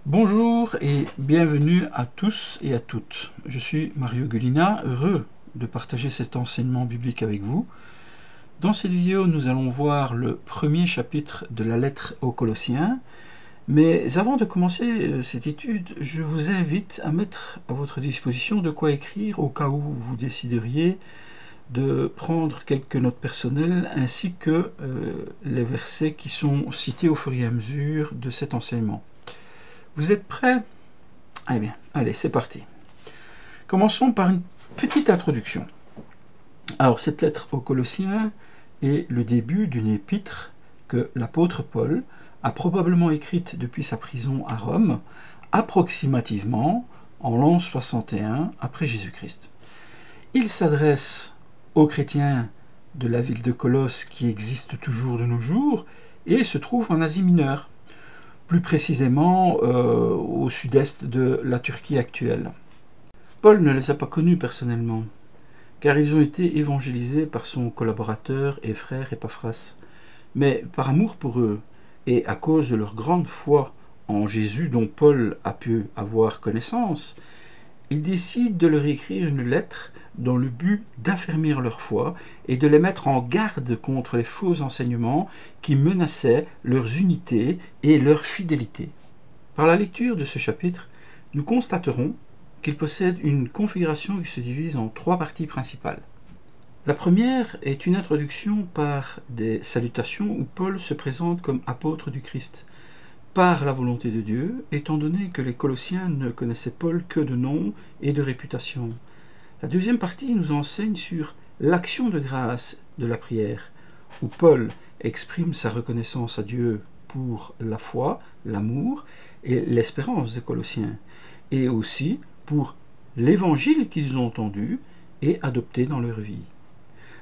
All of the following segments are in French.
Bonjour et bienvenue à tous et à toutes. Je suis Mario Gulina, heureux de partager cet enseignement biblique avec vous. Dans cette vidéo, nous allons voir le premier chapitre de la lettre aux Colossiens. Mais avant de commencer cette étude, je vous invite à mettre à votre disposition de quoi écrire au cas où vous décideriez de prendre quelques notes personnelles ainsi que les versets qui sont cités au fur et à mesure de cet enseignement. Vous êtes prêts? Eh bien, allez, c'est parti. Commençons par une petite introduction. Alors, cette lettre aux Colossiens est le début d'une épître que l'apôtre Paul a probablement écrite depuis sa prison à Rome, approximativement en l'an 61 après Jésus-Christ. Il s'adresse aux chrétiens de la ville de Colosse qui existe toujours de nos jours et se trouve en Asie mineure, plus précisément au sud-est de la Turquie actuelle. Paul ne les a pas connus personnellement, car ils ont été évangélisés par son collaborateur et frère Épaphras. Mais par amour pour eux, et à cause de leur grande foi en Jésus dont Paul a pu avoir connaissance, il décide de leur écrire une lettre dans le but d'affermir leur foi et de les mettre en garde contre les faux enseignements qui menaçaient leur unité et leur fidélité. Par la lecture de ce chapitre, nous constaterons qu'il possède une configuration qui se divise en trois parties principales. La première est une introduction par des salutations où Paul se présente comme apôtre du Christ, par la volonté de Dieu, étant donné que les Colossiens ne connaissaient Paul que de nom et de réputation. La deuxième partie nous enseigne sur l'action de grâce de la prière, où Paul exprime sa reconnaissance à Dieu pour la foi, l'amour et l'espérance des Colossiens, et aussi pour l'évangile qu'ils ont entendu et adopté dans leur vie.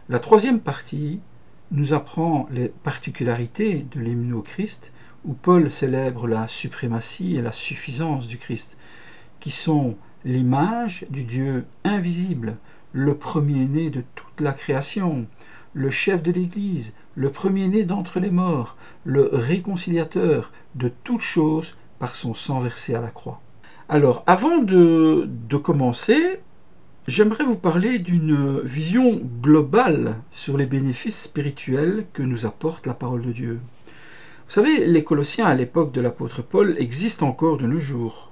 La troisième partie nous apprend les particularités de l'hymne au Christ, où Paul célèbre la suprématie et la suffisance du Christ, qui sont l'image du Dieu invisible, le premier-né de toute la création, le chef de l'Église, le premier-né d'entre les morts, le réconciliateur de toutes choses par son sang versé à la croix. Alors, avant de commencer, j'aimerais vous parler d'une vision globale sur les bénéfices spirituels que nous apporte la parole de Dieu. Vous savez, les Colossiens à l'époque de l'apôtre Paul existent encore de nos jours.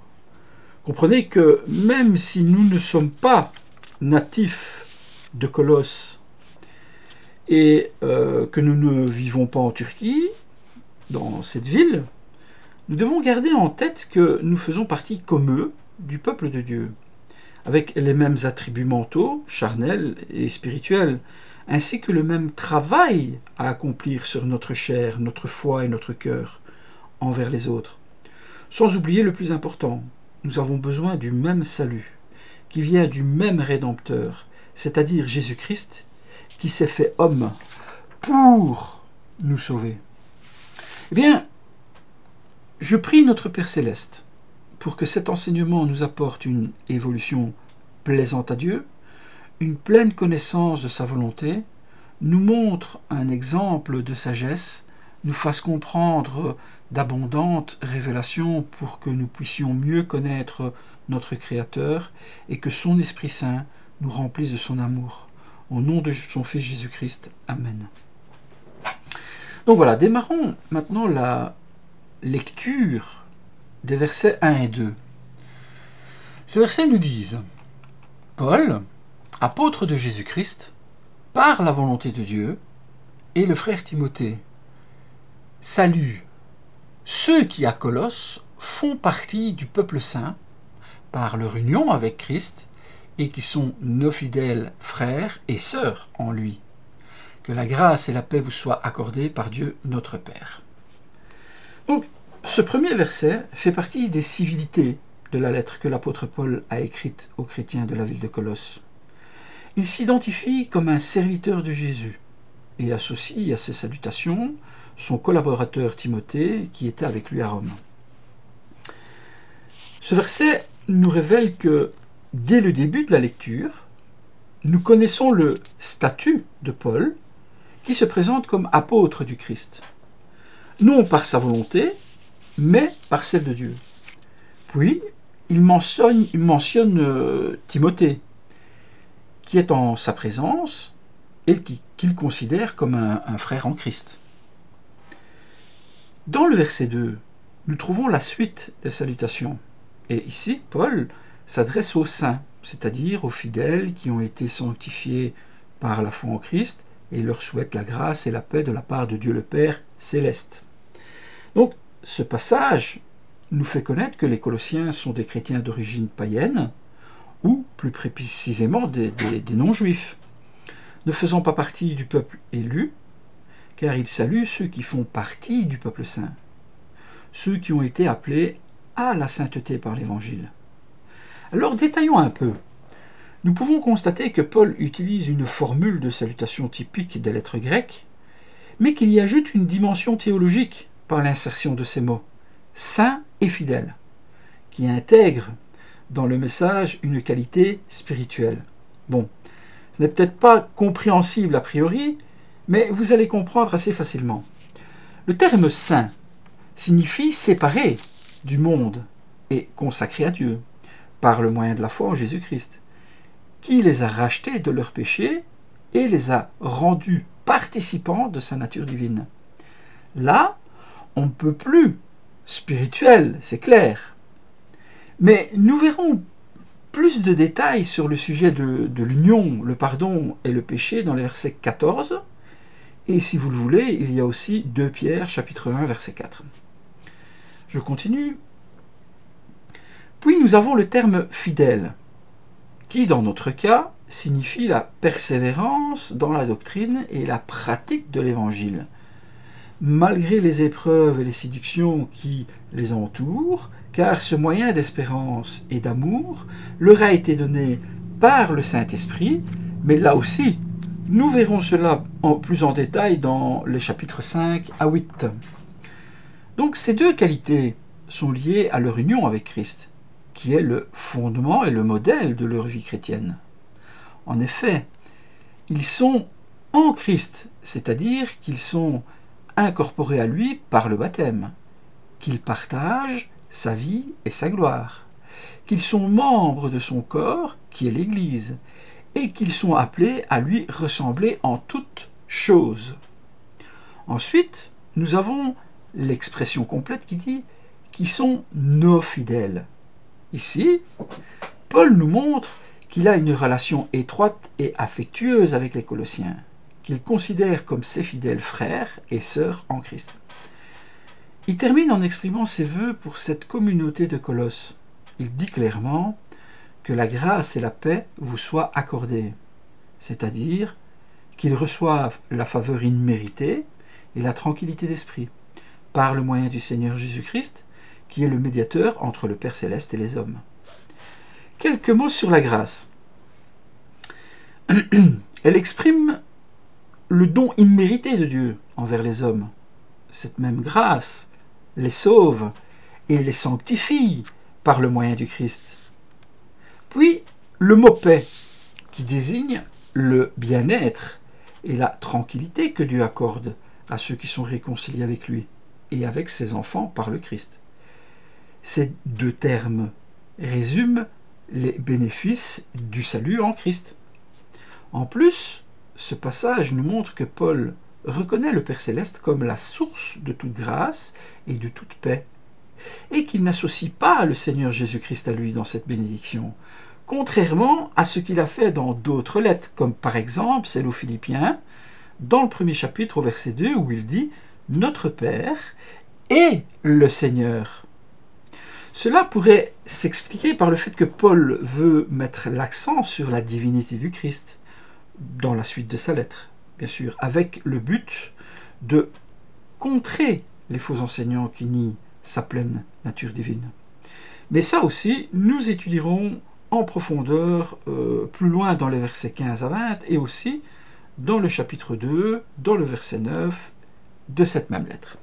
Comprenez que même si nous ne sommes pas natifs de Colosse et que nous ne vivons pas en Turquie, dans cette ville, nous devons garder en tête que nous faisons partie comme eux du peuple de Dieu, avec les mêmes attributs mentaux, charnels et spirituels, ainsi que le même travail à accomplir sur notre chair, notre foi et notre cœur envers les autres. Sans oublier le plus important, nous avons besoin du même salut, qui vient du même Rédempteur, c'est-à-dire Jésus-Christ, qui s'est fait homme pour nous sauver. Eh bien, je prie notre Père Céleste pour que cet enseignement nous apporte une évolution plaisante à Dieu, une pleine connaissance de sa volonté, nous montre un exemple de sagesse, nous fasse comprendre d'abondantes révélations pour que nous puissions mieux connaître notre Créateur et que son Esprit Saint nous remplisse de son amour. Au nom de son Fils Jésus-Christ. Amen. Donc voilà, démarrons maintenant la lecture des versets 1 et 2. Ces versets nous disent « Paul, apôtre de Jésus-Christ, par la volonté de Dieu, et le frère Timothée, salue ceux qui à Colosse font partie du peuple saint par leur union avec Christ et qui sont nos fidèles frères et sœurs en lui. Que la grâce et la paix vous soient accordées par Dieu notre Père. » Donc, ce premier verset fait partie des civilités de la lettre que l'apôtre Paul a écrite aux chrétiens de la ville de Colosse. Il s'identifie comme un serviteur de Jésus et associe à ses salutations son collaborateur Timothée qui était avec lui à Rome. Ce verset nous révèle que dès le début de la lecture, nous connaissons le statut de Paul qui se présente comme apôtre du Christ, non par sa volonté, mais par celle de Dieu. Puis, il mentionne Timothée, qui est en sa présence et qu'il considère comme un frère en Christ. Dans le verset 2, nous trouvons la suite des salutations. Et ici, Paul s'adresse aux saints, c'est-à-dire aux fidèles qui ont été sanctifiés par la foi en Christ, et leur souhaite la grâce et la paix de la part de Dieu le Père céleste. Donc, ce passage nous fait connaître que les Colossiens sont des chrétiens d'origine païenne, ou plus précisément des non-juifs, ne faisant pas partie du peuple élu, car ils saluent ceux qui font partie du peuple saint, ceux qui ont été appelés à la sainteté par l'Évangile. Alors détaillons un peu. Nous pouvons constater que Paul utilise une formule de salutation typique des lettres grecques, mais qu'il y ajoute une dimension théologique par l'insertion de ces mots, saint et fidèle, qui intègre dans le message une qualité spirituelle. Bon, ce n'est peut-être pas compréhensible a priori, mais vous allez comprendre assez facilement. Le terme saint signifie séparé du monde et consacré à Dieu, par le moyen de la foi en Jésus-Christ, qui les a rachetés de leurs péchés et les a rendus participants de sa nature divine. Là, on ne peut plus spirituel, c'est clair. Mais nous verrons plus de détails sur le sujet de l'union, le pardon et le péché dans les versets 14. Et si vous le voulez, il y a aussi 2 Pierre, chapitre 1, verset 4. Je continue. Puis nous avons le terme fidèle, qui dans notre cas signifie la persévérance dans la doctrine et la pratique de l'Évangile, malgré les épreuves et les séductions qui les entourent, car ce moyen d'espérance et d'amour leur a été donné par le Saint-Esprit, mais là aussi, nous verrons cela plus en détail dans les chapitres 5 à 8. Donc ces 2 qualités sont liées à leur union avec Christ, qui est le fondement et le modèle de leur vie chrétienne. En effet, ils sont en Christ, c'est-à-dire qu'ils sont incorporés à lui par le baptême, qu'ils partagent sa vie et sa gloire, qu'ils sont membres de son corps, qui est l'Église, et qu'ils sont appelés à lui ressembler en toutes choses. Ensuite, nous avons l'expression complète qui dit « qui sont nos fidèles ». Ici, Paul nous montre qu'il a une relation étroite et affectueuse avec les Colossiens, qu'il considère comme ses fidèles frères et sœurs en Christ. Il termine en exprimant ses vœux pour cette communauté de Colosse. Il dit clairement que la grâce et la paix vous soient accordées, c'est-à-dire qu'ils reçoivent la faveur imméritée et la tranquillité d'esprit, par le moyen du Seigneur Jésus-Christ, qui est le médiateur entre le Père Céleste et les hommes. Quelques mots sur la grâce. Elle exprime le don immérité de Dieu envers les hommes. Cette même grâce les sauve et les sanctifie par le moyen du Christ. Puis, le mot paix, qui désigne le bien-être et la tranquillité que Dieu accorde à ceux qui sont réconciliés avec lui et avec ses enfants par le Christ. Ces 2 termes résument les bénéfices du salut en Christ. En plus, ce passage nous montre que Paul reconnaît le Père Céleste comme la source de toute grâce et de toute paix, et qu'il n'associe pas le Seigneur Jésus-Christ à lui dans cette bénédiction, contrairement à ce qu'il a fait dans d'autres lettres, comme par exemple celle aux Philippiens, dans le 1er chapitre au verset 2, où il dit « Notre Père et le Seigneur ». Cela pourrait s'expliquer par le fait que Paul veut mettre l'accent sur la divinité du Christ dans la suite de sa lettre, bien sûr, avec le but de contrer les faux enseignants qui nient sa pleine nature divine. Mais ça aussi, nous étudierons en profondeur plus loin dans les versets 15 à 20 et aussi dans le chapitre 2, dans le verset 9 de cette même lettre.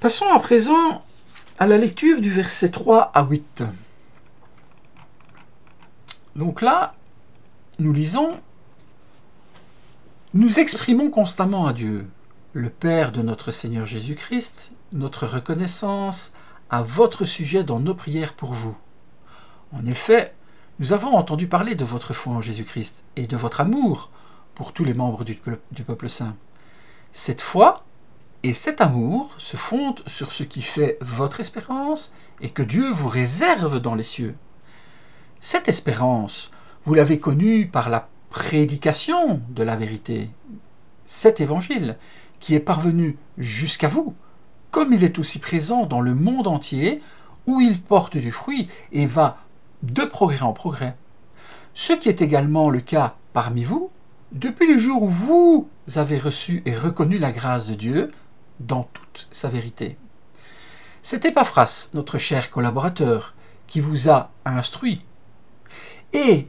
Passons à présent à la lecture du verset 3 à 8. Donc là, nous lisons « Nous exprimons constamment à Dieu, le Père de notre Seigneur Jésus-Christ, notre reconnaissance à votre sujet dans nos prières pour vous. En effet, nous avons entendu parler de votre foi en Jésus-Christ et de votre amour pour tous les membres du peuple saint. Cette foi et cet amour se fondent sur ce qui fait votre espérance et que Dieu vous réserve dans les cieux. Cette espérance, vous l'avez connue par la prédication de la vérité, cet évangile qui est parvenu jusqu'à vous, comme il est aussi présent dans le monde entier, où il porte du fruit et va de progrès en progrès. Ce qui est également le cas parmi vous, depuis le jour où vous avez reçu et reconnu la grâce de Dieu dans toute sa vérité. C'est Épaphras, notre cher collaborateur, qui vous a instruit. Et,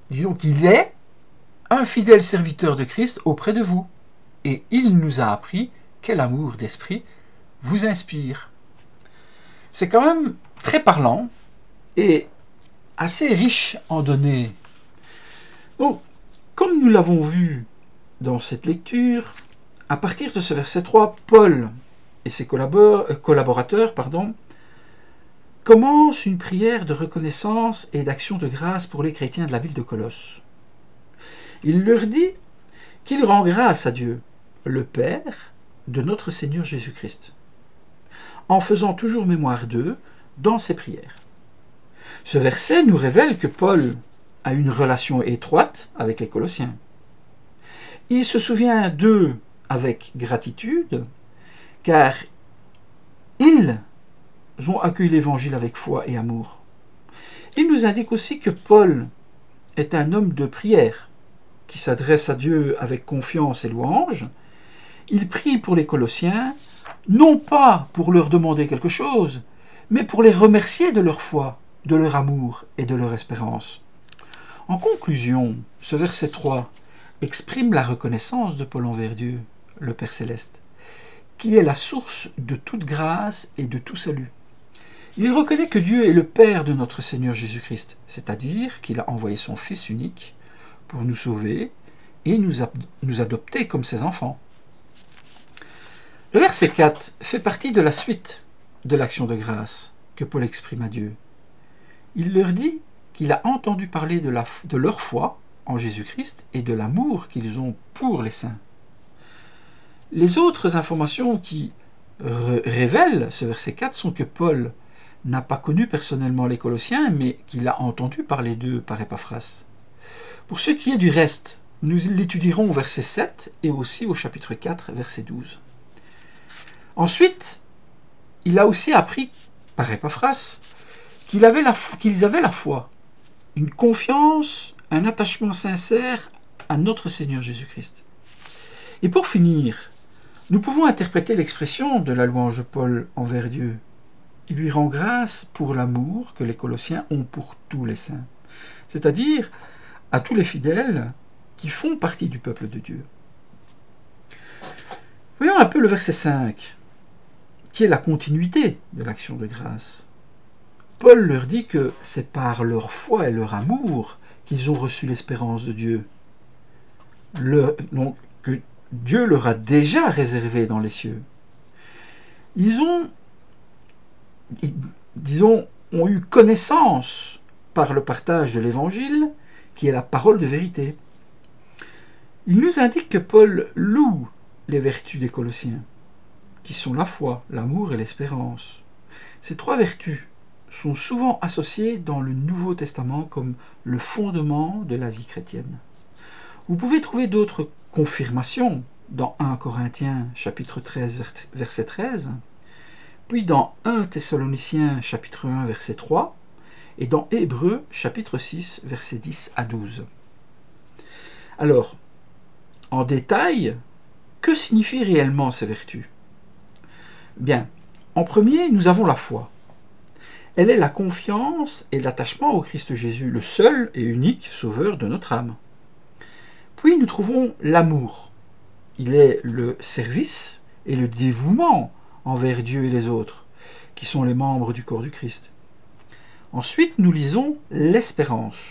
disons qu'il est un fidèle serviteur de Christ auprès de vous. Et il nous a appris quel amour d'esprit vous inspire. C'est quand même très parlant et assez riche en données. Donc, comme nous l'avons vu dans cette lecture, à partir de ce verset 3, Paul et ses collaborateurs commencent une prière de reconnaissance et d'action de grâce pour les chrétiens de la ville de Colosse. Il leur dit qu'il rend grâce à Dieu, le Père de notre Seigneur Jésus-Christ, en faisant toujours mémoire d'eux dans ses prières. Ce verset nous révèle que Paul a une relation étroite avec les Colossiens. Il se souvient d'eux avec gratitude, car ils ont accueilli l'Évangile avec foi et amour. Il nous indique aussi que Paul est un homme de prière, qui s'adresse à Dieu avec confiance et louange. Il prie pour les Colossiens, non pas pour leur demander quelque chose, mais pour les remercier de leur foi, de leur amour et de leur espérance. En conclusion, ce verset 3 exprime la reconnaissance de Paul envers Dieu, le Père Céleste, qui est la source de toute grâce et de tout salut. Il reconnaît que Dieu est le Père de notre Seigneur Jésus-Christ, c'est-à-dire qu'il a envoyé son Fils unique pour nous sauver et nous adopter comme ses enfants. Le verset 4 fait partie de la suite de l'action de grâce que Paul exprime à Dieu. Il leur dit qu'il a entendu parler de leur foi en Jésus-Christ et de l'amour qu'ils ont pour les saints. Les autres informations qui révèlent ce verset 4 sont que Paul n'a pas connu personnellement les Colossiens, mais qu'il a entendu parler d'eux par Épaphras. Pour ce qui est du reste, nous l'étudierons au verset 7 et aussi au chapitre 4, verset 12. Ensuite, il a aussi appris par Épaphras qu'ils avaient la foi, une confiance, un attachement sincère à notre Seigneur Jésus-Christ. Et pour finir, nous pouvons interpréter l'expression de la louange de Paul envers Dieu. Il lui rend grâce pour l'amour que les Colossiens ont pour tous les saints, c'est-à-dire à tous les fidèles qui font partie du peuple de Dieu. Voyons un peu le verset 5, qui est la continuité de l'action de grâce. Paul leur dit que c'est par leur foi et leur amour qu'ils ont reçu l'espérance de Dieu. Donc, que Dieu leur a déjà réservé dans les cieux. Ils ont eu connaissance par le partage de l'Évangile, qui est la parole de vérité. Il nous indique que Paul loue les vertus des Colossiens, qui sont la foi, l'amour et l'espérance. Ces trois vertus sont souvent associées dans le Nouveau Testament comme le fondement de la vie chrétienne. Vous pouvez trouver d'autres confirmations dans 1 Corinthiens chapitre 13 verset 13, puis dans 1 Thessaloniciens chapitre 1 verset 3 et dans Hébreux chapitre 6 verset 10 à 12. Alors, en détail, que signifient réellement ces vertus? Bien, en premier, nous avons la foi. Elle est la confiance et l'attachement au Christ Jésus, le seul et unique sauveur de notre âme. Puis nous trouvons l'amour. Il est le service et le dévouement envers Dieu et les autres, qui sont les membres du corps du Christ. Ensuite, nous lisons l'espérance.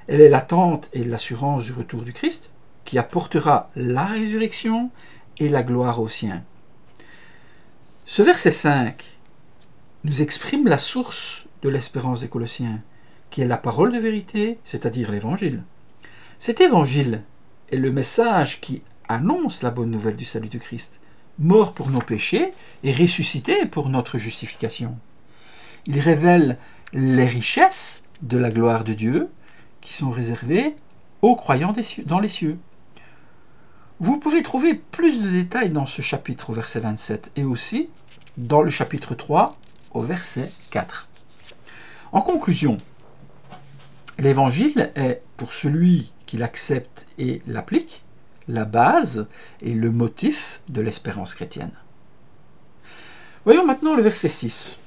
Elle est l'attente et l'assurance du retour du Christ, qui apportera la résurrection et la gloire aux siens. Ce verset 5 nous exprime la source de l'espérance des Colossiens, qui est la parole de vérité, c'est-à-dire l'Évangile. Cet Évangile est le message qui annonce la bonne nouvelle du salut de Christ, mort pour nos péchés et ressuscité pour notre justification. Il révèle les richesses de la gloire de Dieu qui sont réservées aux croyants dans les cieux. Vous pouvez trouver plus de détails dans ce chapitre au verset 27 et aussi dans le chapitre 3 au verset 4. En conclusion, l'Évangile est, pour celui qui l'accepte et l'applique, la base et le motif de l'espérance chrétienne. Voyons maintenant le verset 6.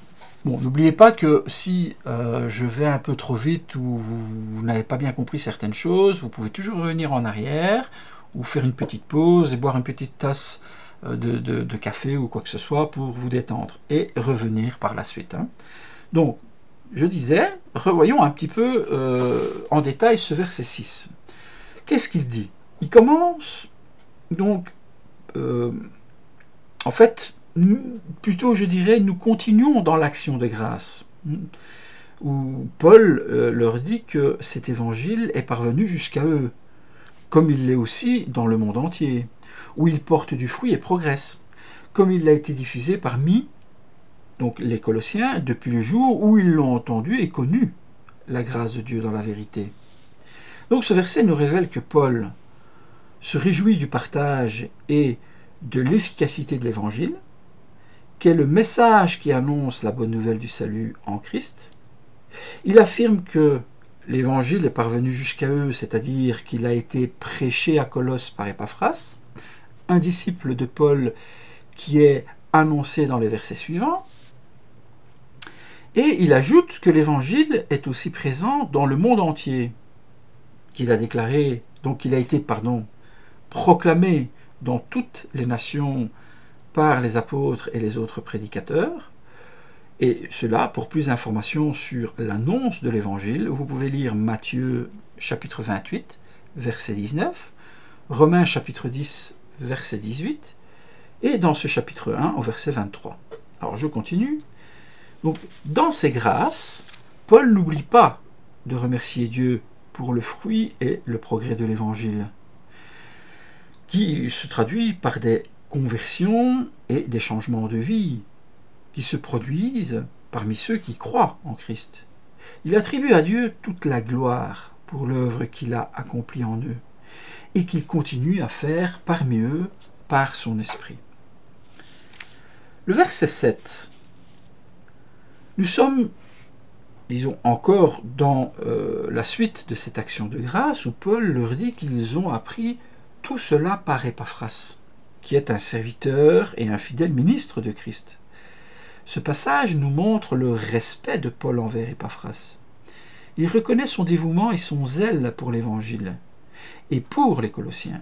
Bon, n'oubliez pas que si je vais un peu trop vite ou vous n'avez pas bien compris certaines choses, vous pouvez toujours revenir en arrière ou faire une petite pause et boire une petite tasse de café ou quoi que ce soit pour vous détendre et revenir par la suite. Donc, je disais, revoyons un petit peu en détail ce verset 6. Qu'est-ce qu'il dit? Il commence, donc, en fait, plutôt je dirais, nous continuons dans l'action de grâce, où Paul leur dit que cet évangile est parvenu jusqu'à eux, comme il l'est aussi dans le monde entier, où il porte du fruit et progresse, comme il a été diffusé parmi donc, les Colossiens depuis le jour où ils l'ont entendu et connu la grâce de Dieu dans la vérité. Donc ce verset nous révèle que Paul se réjouit du partage et de l'efficacité de l'Évangile, qu'est le message qui annonce la bonne nouvelle du salut en Christ. Il affirme que l'Évangile est parvenu jusqu'à eux, c'est-à-dire qu'il a été prêché à Colosse par Épaphras, un disciple de Paul qui est annoncé dans les versets suivants. Et il ajoute que l'Évangile est aussi présent dans le monde entier, qu'il a déclaré, donc il a été, proclamé dans toutes les nations par les apôtres et les autres prédicateurs. Et cela, pour plus d'informations sur l'annonce de l'Évangile, vous pouvez lire Matthieu chapitre 28, verset 19, Romains chapitre 10, verset 18, et dans ce chapitre 1 au verset 23. Alors je continue. Donc, dans ces grâces, Paul n'oublie pas de remercier Dieu pour le fruit et le progrès de l'Évangile, qui se traduit par des conversions et des changements de vie, qui se produisent parmi ceux qui croient en Christ. Il attribue à Dieu toute la gloire pour l'œuvre qu'il a accomplie en eux, et qu'il continue à faire parmi eux par son esprit. Le verset 7. Nous sommes, disons, encore dans la suite de cette action de grâce où Paul leur dit qu'ils ont appris tout cela par Épaphras, qui est un serviteur et un fidèle ministre de Christ. Ce passage nous montre le respect de Paul envers Épaphras. Il reconnaît son dévouement et son zèle pour l'Évangile et pour les Colossiens,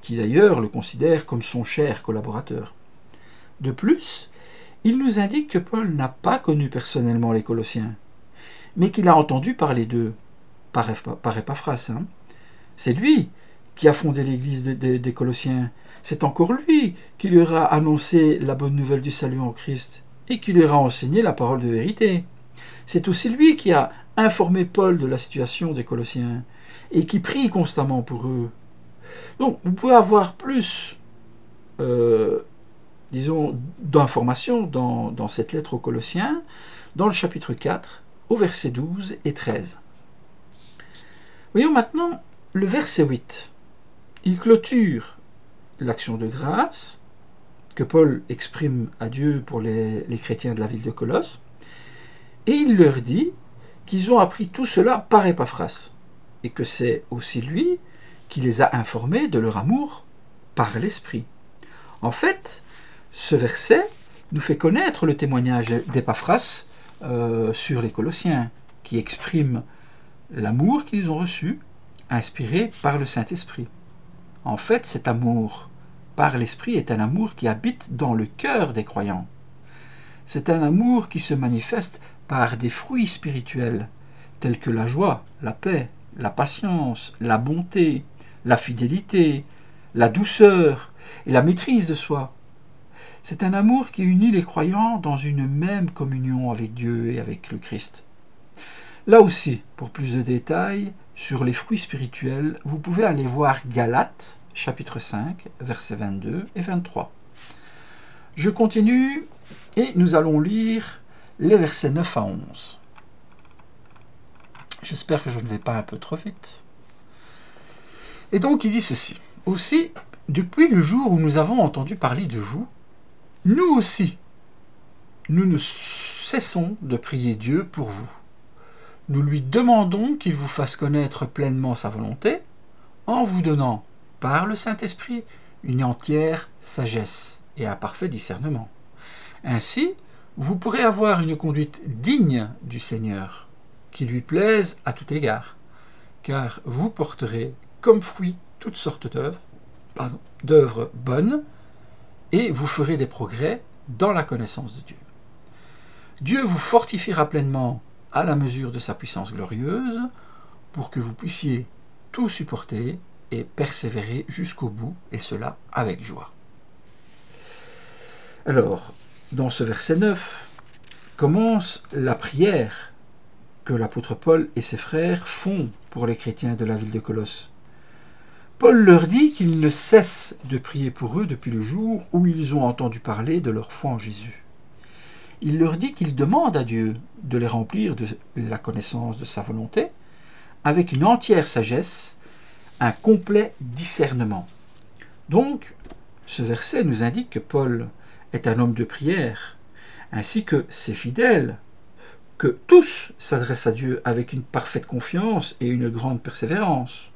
qui d'ailleurs le considèrent comme son cher collaborateur. De plus, il nous indique que Paul n'a pas connu personnellement les Colossiens, mais qu'il a entendu parler d'eux, par Épaphras. C'est lui qui a fondé l'église des Colossiens. C'est encore lui qui leur a annoncé la bonne nouvelle du salut en Christ et qui leur a enseigné la parole de vérité. C'est aussi lui qui a informé Paul de la situation des Colossiens et qui prie constamment pour eux. Donc, vous pouvez avoir plus d'informations dans cette lettre aux Colossiens, dans le chapitre 4, au verset 12 et 13. Voyons maintenant le verset 8. Il clôture l'action de grâce que Paul exprime à Dieu pour les chrétiens de la ville de Colosse, et il leur dit qu'ils ont appris tout cela par Épaphras, et que c'est aussi lui qui les a informés de leur amour par l'Esprit. En fait, ce verset nous fait connaître le témoignage d'Épaphras sur les Colossiens, qui exprime l'amour qu'ils ont reçu, inspiré par le Saint-Esprit. En fait, cet amour par l'Esprit est un amour qui habite dans le cœur des croyants. C'est un amour qui se manifeste par des fruits spirituels, tels que la joie, la paix, la patience, la bonté, la fidélité, la douceur et la maîtrise de soi. C'est un amour qui unit les croyants dans une même communion avec Dieu et avec le Christ. Là aussi, pour plus de détails sur les fruits spirituels, vous pouvez aller voir Galates, chapitre 5, versets 22 et 23. Je continue et nous allons lire les versets 9 à 11. J'espère que je ne vais pas un peu trop vite. Et donc il dit ceci. Aussi, depuis le jour où nous avons entendu parler de vous, nous aussi, nous ne cessons de prier Dieu pour vous. Nous lui demandons qu'il vous fasse connaître pleinement sa volonté, en vous donnant, par le Saint-Esprit, une entière sagesse et un parfait discernement. Ainsi, vous pourrez avoir une conduite digne du Seigneur, qui lui plaise à tout égard, car vous porterez comme fruit toutes sortes d'œuvres bonnes, et vous ferez des progrès dans la connaissance de Dieu. Dieu vous fortifiera pleinement à la mesure de sa puissance glorieuse, pour que vous puissiez tout supporter et persévérer jusqu'au bout, et cela avec joie. Alors, dans ce verset 9, commence la prière que l'apôtre Paul et ses frères font pour les chrétiens de la ville de Colosse. Paul leur dit qu'ils ne cessent de prier pour eux depuis le jour où ils ont entendu parler de leur foi en Jésus. Il leur dit qu'il demande à Dieu de les remplir de la connaissance de sa volonté, avec une entière sagesse, un complet discernement. Donc, ce verset nous indique que Paul est un homme de prière, ainsi que ses fidèles, que tous s'adressent à Dieu avec une parfaite confiance et une grande persévérance.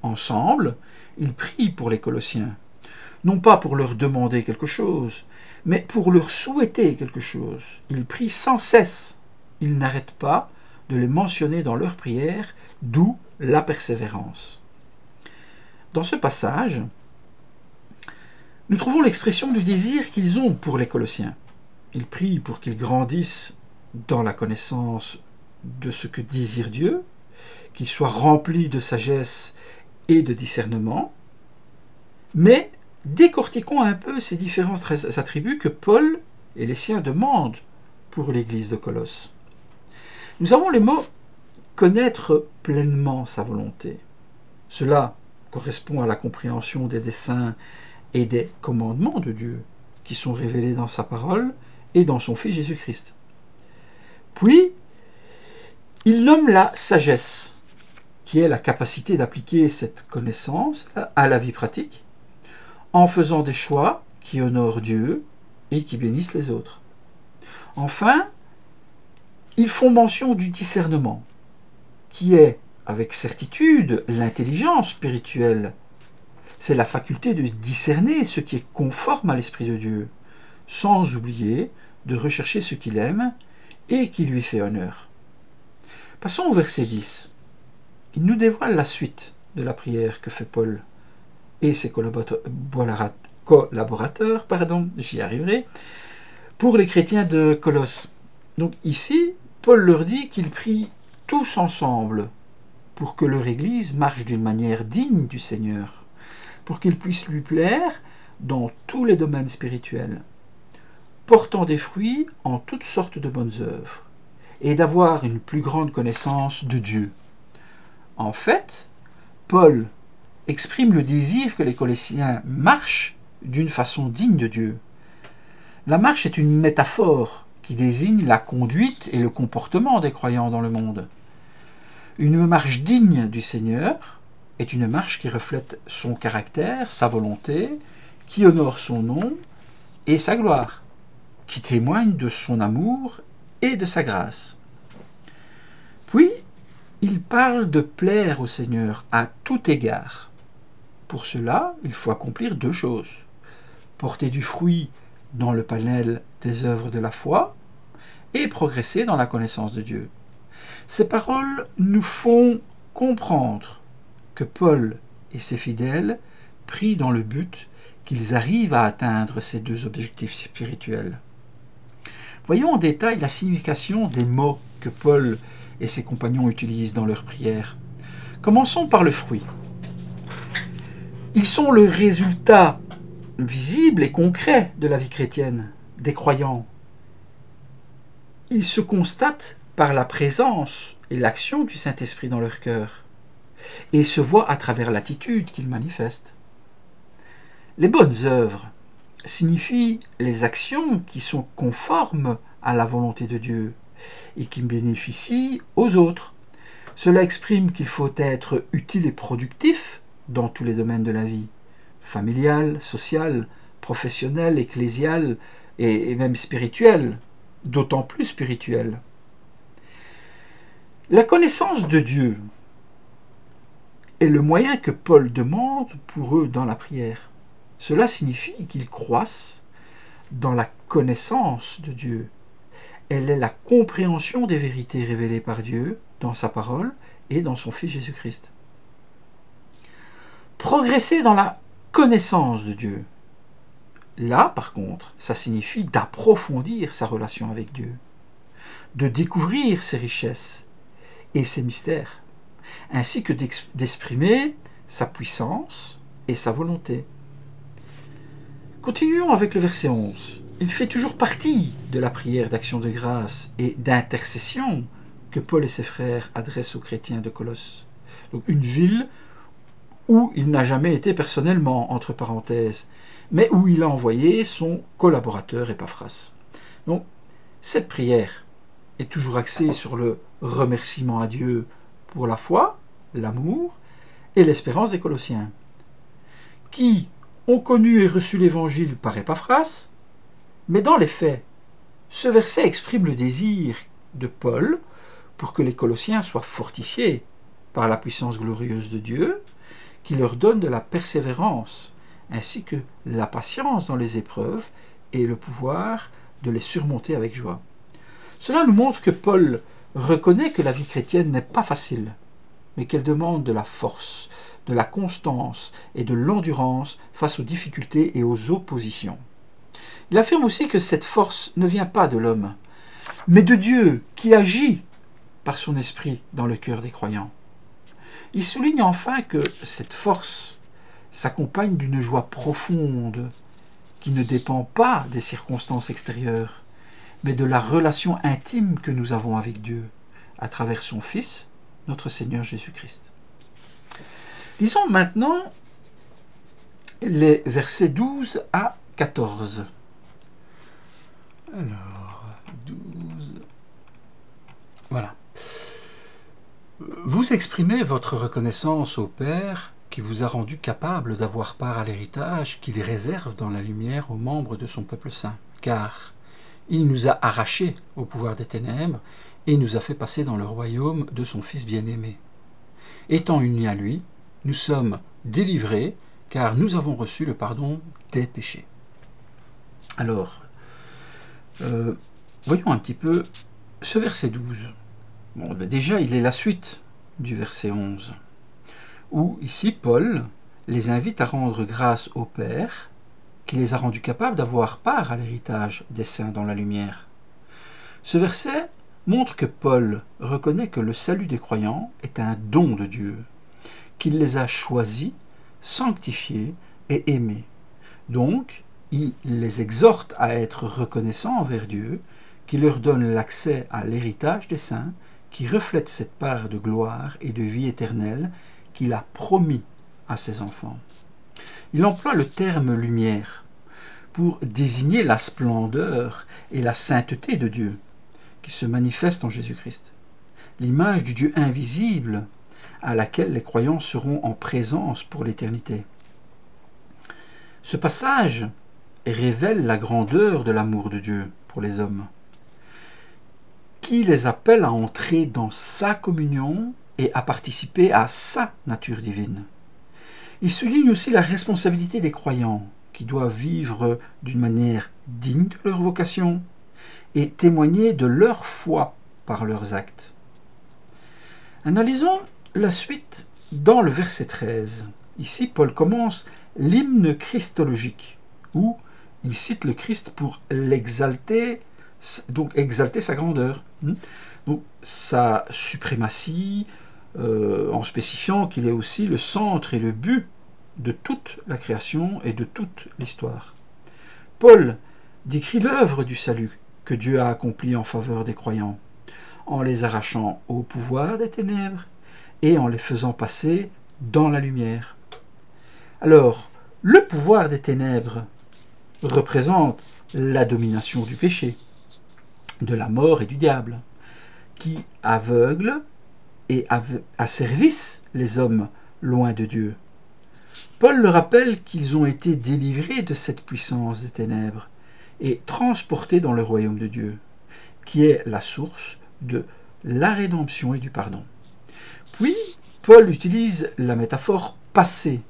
Ensemble, ils prient pour les Colossiens, non pas pour leur demander quelque chose, mais pour leur souhaiter quelque chose. Ils prient sans cesse. Ils n'arrêtent pas de les mentionner dans leurs prières, d'où la persévérance. Dans ce passage, nous trouvons l'expression du désir qu'ils ont pour les Colossiens. Ils prient pour qu'ils grandissent dans la connaissance de ce que désire Dieu, qu'ils soient remplis de sagesse et de discernement, mais décortiquons un peu ces différents attributs que Paul et les siens demandent pour l'église de Colosse. Nous avons les mots « connaître pleinement sa volonté ». Cela correspond à la compréhension des desseins et des commandements de Dieu qui sont révélés dans sa parole et dans son Fils Jésus-Christ. Puis, il nomme la sagesse, qui est la capacité d'appliquer cette connaissance à la vie pratique, en faisant des choix qui honorent Dieu et qui bénissent les autres. Enfin, ils font mention du discernement, qui est, avec certitude, l'intelligence spirituelle. C'est la faculté de discerner ce qui est conforme à l'Esprit de Dieu, sans oublier de rechercher ce qu'il aime et qui lui fait honneur. Passons au verset 10. Il nous dévoile la suite de la prière que fait Paul et ses collaborateurs, j'y arriverai, pour les chrétiens de Colosse. Donc ici, Paul leur dit qu'ils prient tous ensemble pour que leur Église marche d'une manière digne du Seigneur, pour qu'ils puissent lui plaire dans tous les domaines spirituels, portant des fruits en toutes sortes de bonnes œuvres, et d'avoir une plus grande connaissance de Dieu. En fait, Paul exprime le désir que les Colossiens marchent d'une façon digne de Dieu. La marche est une métaphore qui désigne la conduite et le comportement des croyants dans le monde. Une marche digne du Seigneur est une marche qui reflète son caractère, sa volonté, qui honore son nom et sa gloire, qui témoigne de son amour et de sa grâce. Puis, il parle de plaire au Seigneur à tout égard. Pour cela, il faut accomplir deux choses. Porter du fruit dans le panel des œuvres de la foi et progresser dans la connaissance de Dieu. Ces paroles nous font comprendre que Paul et ses fidèles prient dans le but qu'ils arrivent à atteindre ces deux objectifs spirituels. Voyons en détail la signification des mots que Paul et ses compagnons utilisent dans leur prière. Commençons par le fruit. Ils sont le résultat visible et concret de la vie chrétienne des croyants. Il se constate par la présence et l'action du Saint-Esprit dans leur cœur, et se voit à travers l'attitude qu'ils manifestent. Les bonnes œuvres signifient les actions qui sont conformes à la volonté de Dieu et qui bénéficient aux autres. Cela exprime qu'il faut être utile et productif dans tous les domaines de la vie, familial, social, professionnel, ecclésial et même spirituel, d'autant plus spirituel. La connaissance de Dieu est le moyen que Paul demande pour eux dans la prière. Cela signifie qu'ils croissent dans la connaissance de Dieu. Elle est la compréhension des vérités révélées par Dieu dans sa parole et dans son Fils Jésus-Christ. Progresser dans la connaissance de Dieu. Là, par contre, ça signifie d'approfondir sa relation avec Dieu, de découvrir ses richesses et ses mystères, ainsi que d'exprimer sa puissance et sa volonté. Continuons avec le verset 11. Il fait toujours partie de la prière d'action de grâce et d'intercession que Paul et ses frères adressent aux chrétiens de Colosse. Donc une ville où il n'a jamais été personnellement, entre parenthèses, mais où il a envoyé son collaborateur Épaphras. Donc cette prière est toujours axée sur le remerciement à Dieu pour la foi, l'amour et l'espérance des Colossiens, qui ont connu et reçu l'évangile par Épaphras, mais dans les faits, ce verset exprime le désir de Paul pour que les Colossiens soient fortifiés par la puissance glorieuse de Dieu, qui leur donne de la persévérance, ainsi que la patience dans les épreuves et le pouvoir de les surmonter avec joie. Cela nous montre que Paul reconnaît que la vie chrétienne n'est pas facile, mais qu'elle demande de la force, de la constance et de l'endurance face aux difficultés et aux oppositions. Il affirme aussi que cette force ne vient pas de l'homme, mais de Dieu qui agit par son esprit dans le cœur des croyants. Il souligne enfin que cette force s'accompagne d'une joie profonde qui ne dépend pas des circonstances extérieures, mais de la relation intime que nous avons avec Dieu à travers son Fils, notre Seigneur Jésus-Christ. Lisons maintenant les versets 12 à 14. Alors, 12... Voilà. Vous exprimez votre reconnaissance au Père qui vous a rendu capable d'avoir part à l'héritage qu'il réserve dans la lumière aux membres de son peuple saint, car il nous a arrachés au pouvoir des ténèbres et nous a fait passer dans le royaume de son Fils bien-aimé. Étant unis à lui, nous sommes délivrés car nous avons reçu le pardon des péchés. Alors, voyons un petit peu ce verset 12. Bon, déjà, il est la suite du verset 11, où ici Paul les invite à rendre grâce au Père qui les a rendus capables d'avoir part à l'héritage des saints dans la lumière. Ce verset montre que Paul reconnaît que le salut des croyants est un don de Dieu, qu'il les a choisis, sanctifiés et aimés. Donc, il les exhorte à être reconnaissants envers Dieu, qui leur donne l'accès à l'héritage des saints, qui reflète cette part de gloire et de vie éternelle qu'il a promis à ses enfants. Il emploie le terme « lumière » pour désigner la splendeur et la sainteté de Dieu, qui se manifeste en Jésus-Christ. L'image du Dieu invisible à laquelle les croyants seront en présence pour l'éternité. Ce passage révèle la grandeur de l'amour de Dieu pour les hommes, qui les appelle à entrer dans sa communion et à participer à sa nature divine. Il souligne aussi la responsabilité des croyants, qui doivent vivre d'une manière digne de leur vocation et témoigner de leur foi par leurs actes. Analysons la suite dans le verset 13. Ici, Paul commence l'hymne christologique, où il cite le Christ pour l'exalter, donc exalter sa grandeur, donc sa suprématie, en spécifiant qu'il est aussi le centre et le but de toute la création et de toute l'histoire. Paul décrit l'œuvre du salut que Dieu a accomplie en faveur des croyants, en les arrachant au pouvoir des ténèbres et en les faisant passer dans la lumière. Alors, le pouvoir des ténèbres représente la domination du péché, de la mort et du diable, qui aveugle et asservissent les hommes loin de Dieu. Paul leur rappelle qu'ils ont été délivrés de cette puissance des ténèbres et transportés dans le royaume de Dieu, qui est la source de la rédemption et du pardon. Puis, Paul utilise la métaphore passé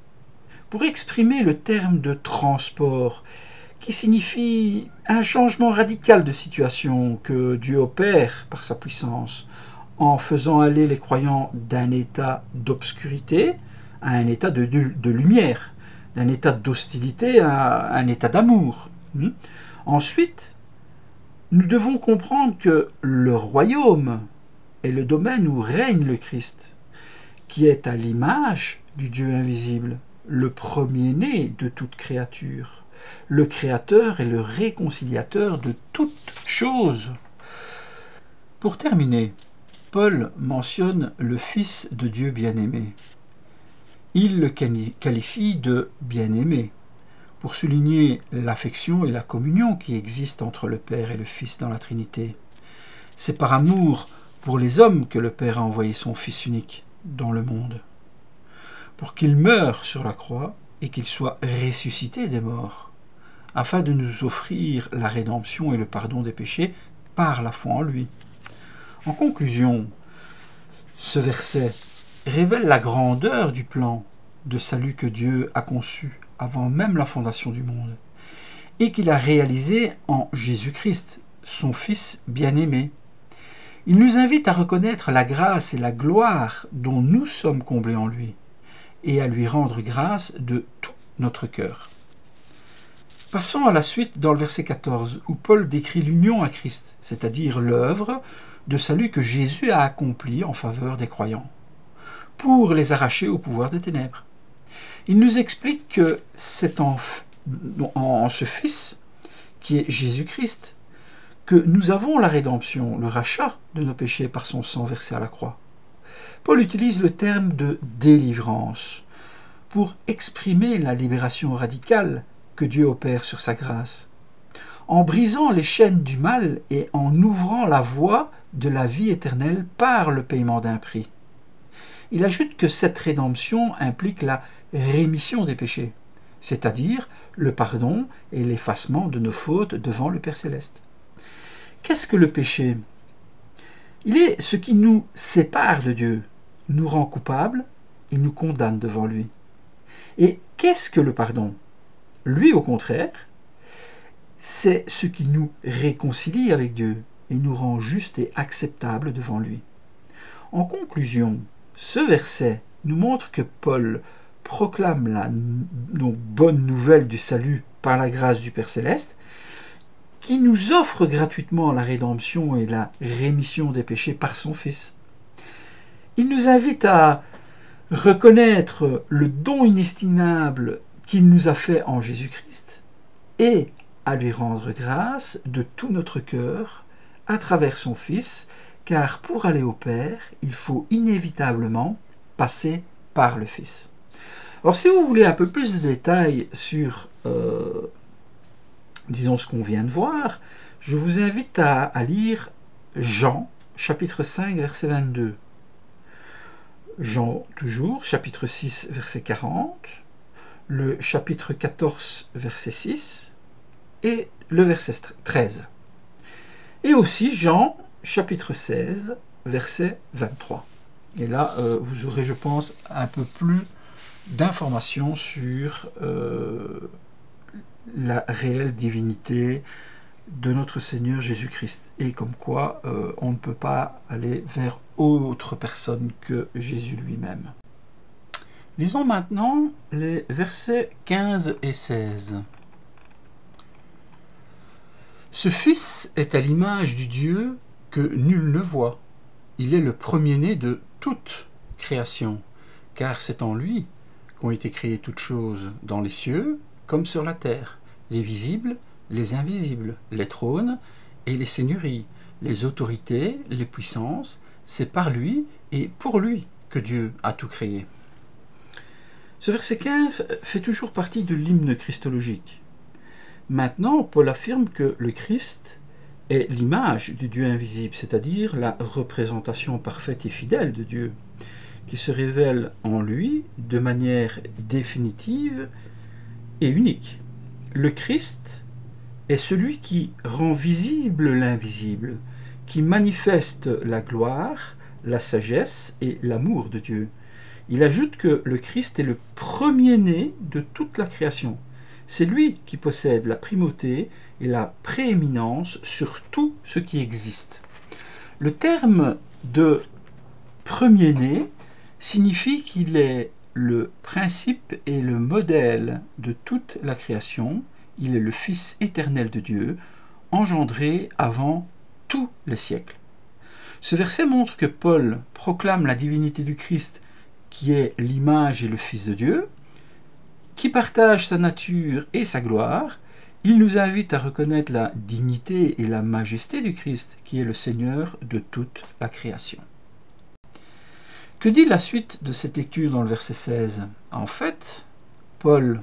pour exprimer le terme de transport, qui signifie un changement radical de situation que Dieu opère par sa puissance, en faisant aller les croyants d'un état d'obscurité à un état de lumière, d'un état d'hostilité à un état d'amour. Ensuite, nous devons comprendre que le royaume est le domaine où règne le Christ, qui est à l'image du Dieu invisible, le premier-né de toute créature, le créateur et le réconciliateur de toutes choses. Pour terminer, Paul mentionne le Fils de Dieu bien-aimé. Il le qualifie de bien-aimé, pour souligner l'affection et la communion qui existent entre le Père et le Fils dans la Trinité. C'est par amour pour les hommes que le Père a envoyé son Fils unique dans le monde, pour qu'il meure sur la croix et qu'il soit ressuscité des morts, afin de nous offrir la rédemption et le pardon des péchés par la foi en lui. En conclusion, ce verset révèle la grandeur du plan de salut que Dieu a conçu avant même la fondation du monde, et qu'il a réalisé en Jésus-Christ, son Fils bien-aimé. Il nous invite à reconnaître la grâce et la gloire dont nous sommes comblés en lui, et à lui rendre grâce de tout notre cœur. Passons à la suite dans le verset 14, où Paul décrit l'union à Christ, c'est-à-dire l'œuvre de salut que Jésus a accomplie en faveur des croyants, pour les arracher au pouvoir des ténèbres. Il nous explique que c'est en ce Fils, qui est Jésus-Christ, que nous avons la rédemption, le rachat de nos péchés par son sang versé à la croix. Paul utilise le terme de délivrance pour exprimer la libération radicale que Dieu opère sur sa grâce, en brisant les chaînes du mal et en ouvrant la voie de la vie éternelle par le paiement d'un prix. Il ajoute que cette rédemption implique la rémission des péchés, c'est-à-dire le pardon et l'effacement de nos fautes devant le Père Céleste. Qu'est-ce que le péché ? Il est ce qui nous sépare de Dieu, nous rend coupables et nous condamne devant lui. Et qu'est-ce que le pardon ? Lui, au contraire, c'est ce qui nous réconcilie avec Dieu et nous rend justes et acceptables devant lui. En conclusion, ce verset nous montre que Paul proclame la bonne nouvelle du salut par la grâce du Père Céleste, qui nous offre gratuitement la rédemption et la rémission des péchés par son Fils. Il nous invite à reconnaître le don inestimable qu'il nous a fait en Jésus-Christ et à lui rendre grâce de tout notre cœur à travers son Fils, car pour aller au Père, il faut inévitablement passer par le Fils. Alors si vous voulez un peu plus de détails sur disons ce qu'on vient de voir, je vous invite à lire Jean, chapitre 5, verset 22. Jean, toujours, chapitre 6, verset 40, le chapitre 14, verset 6, et le verset 13. Et aussi Jean, chapitre 16, verset 23. Et là, vous aurez, je pense, un peu plus d'informations sur la réelle divinité de notre Seigneur Jésus-Christ, et comme quoi on ne peut pas aller vers autre personne que Jésus lui-même. Lisons maintenant les versets 15 et 16. Ce Fils est à l'image du Dieu que nul ne voit. Il est le premier-né de toute création, car c'est en lui qu'ont été créées toutes choses dans les cieux comme sur la terre, les visibles, les invisibles, les trônes et les seigneuries, les autorités, les puissances. C'est par lui et pour lui que Dieu a tout créé. Ce verset 15 fait toujours partie de l'hymne christologique. Maintenant, Paul affirme que le Christ est l'image du Dieu invisible, c'est-à-dire la représentation parfaite et fidèle de Dieu, qui se révèle en lui de manière définitive et unique. Le Christ est celui qui rend visible l'invisible, qui manifeste la gloire, la sagesse et l'amour de Dieu. Il ajoute que le Christ est le premier-né de toute la création. C'est lui qui possède la primauté et la prééminence sur tout ce qui existe. Le terme de premier-né signifie qu'il est le principe et le modèle de toute la création. Il est le Fils éternel de Dieu, engendré avant tous les siècles. Ce verset montre que Paul proclame la divinité du Christ, qui est l'image et le Fils de Dieu, qui partage sa nature et sa gloire. Il nous invite à reconnaître la dignité et la majesté du Christ, qui est le Seigneur de toute la création. Que dit la suite de cette lecture dans le verset 16? En fait, Paul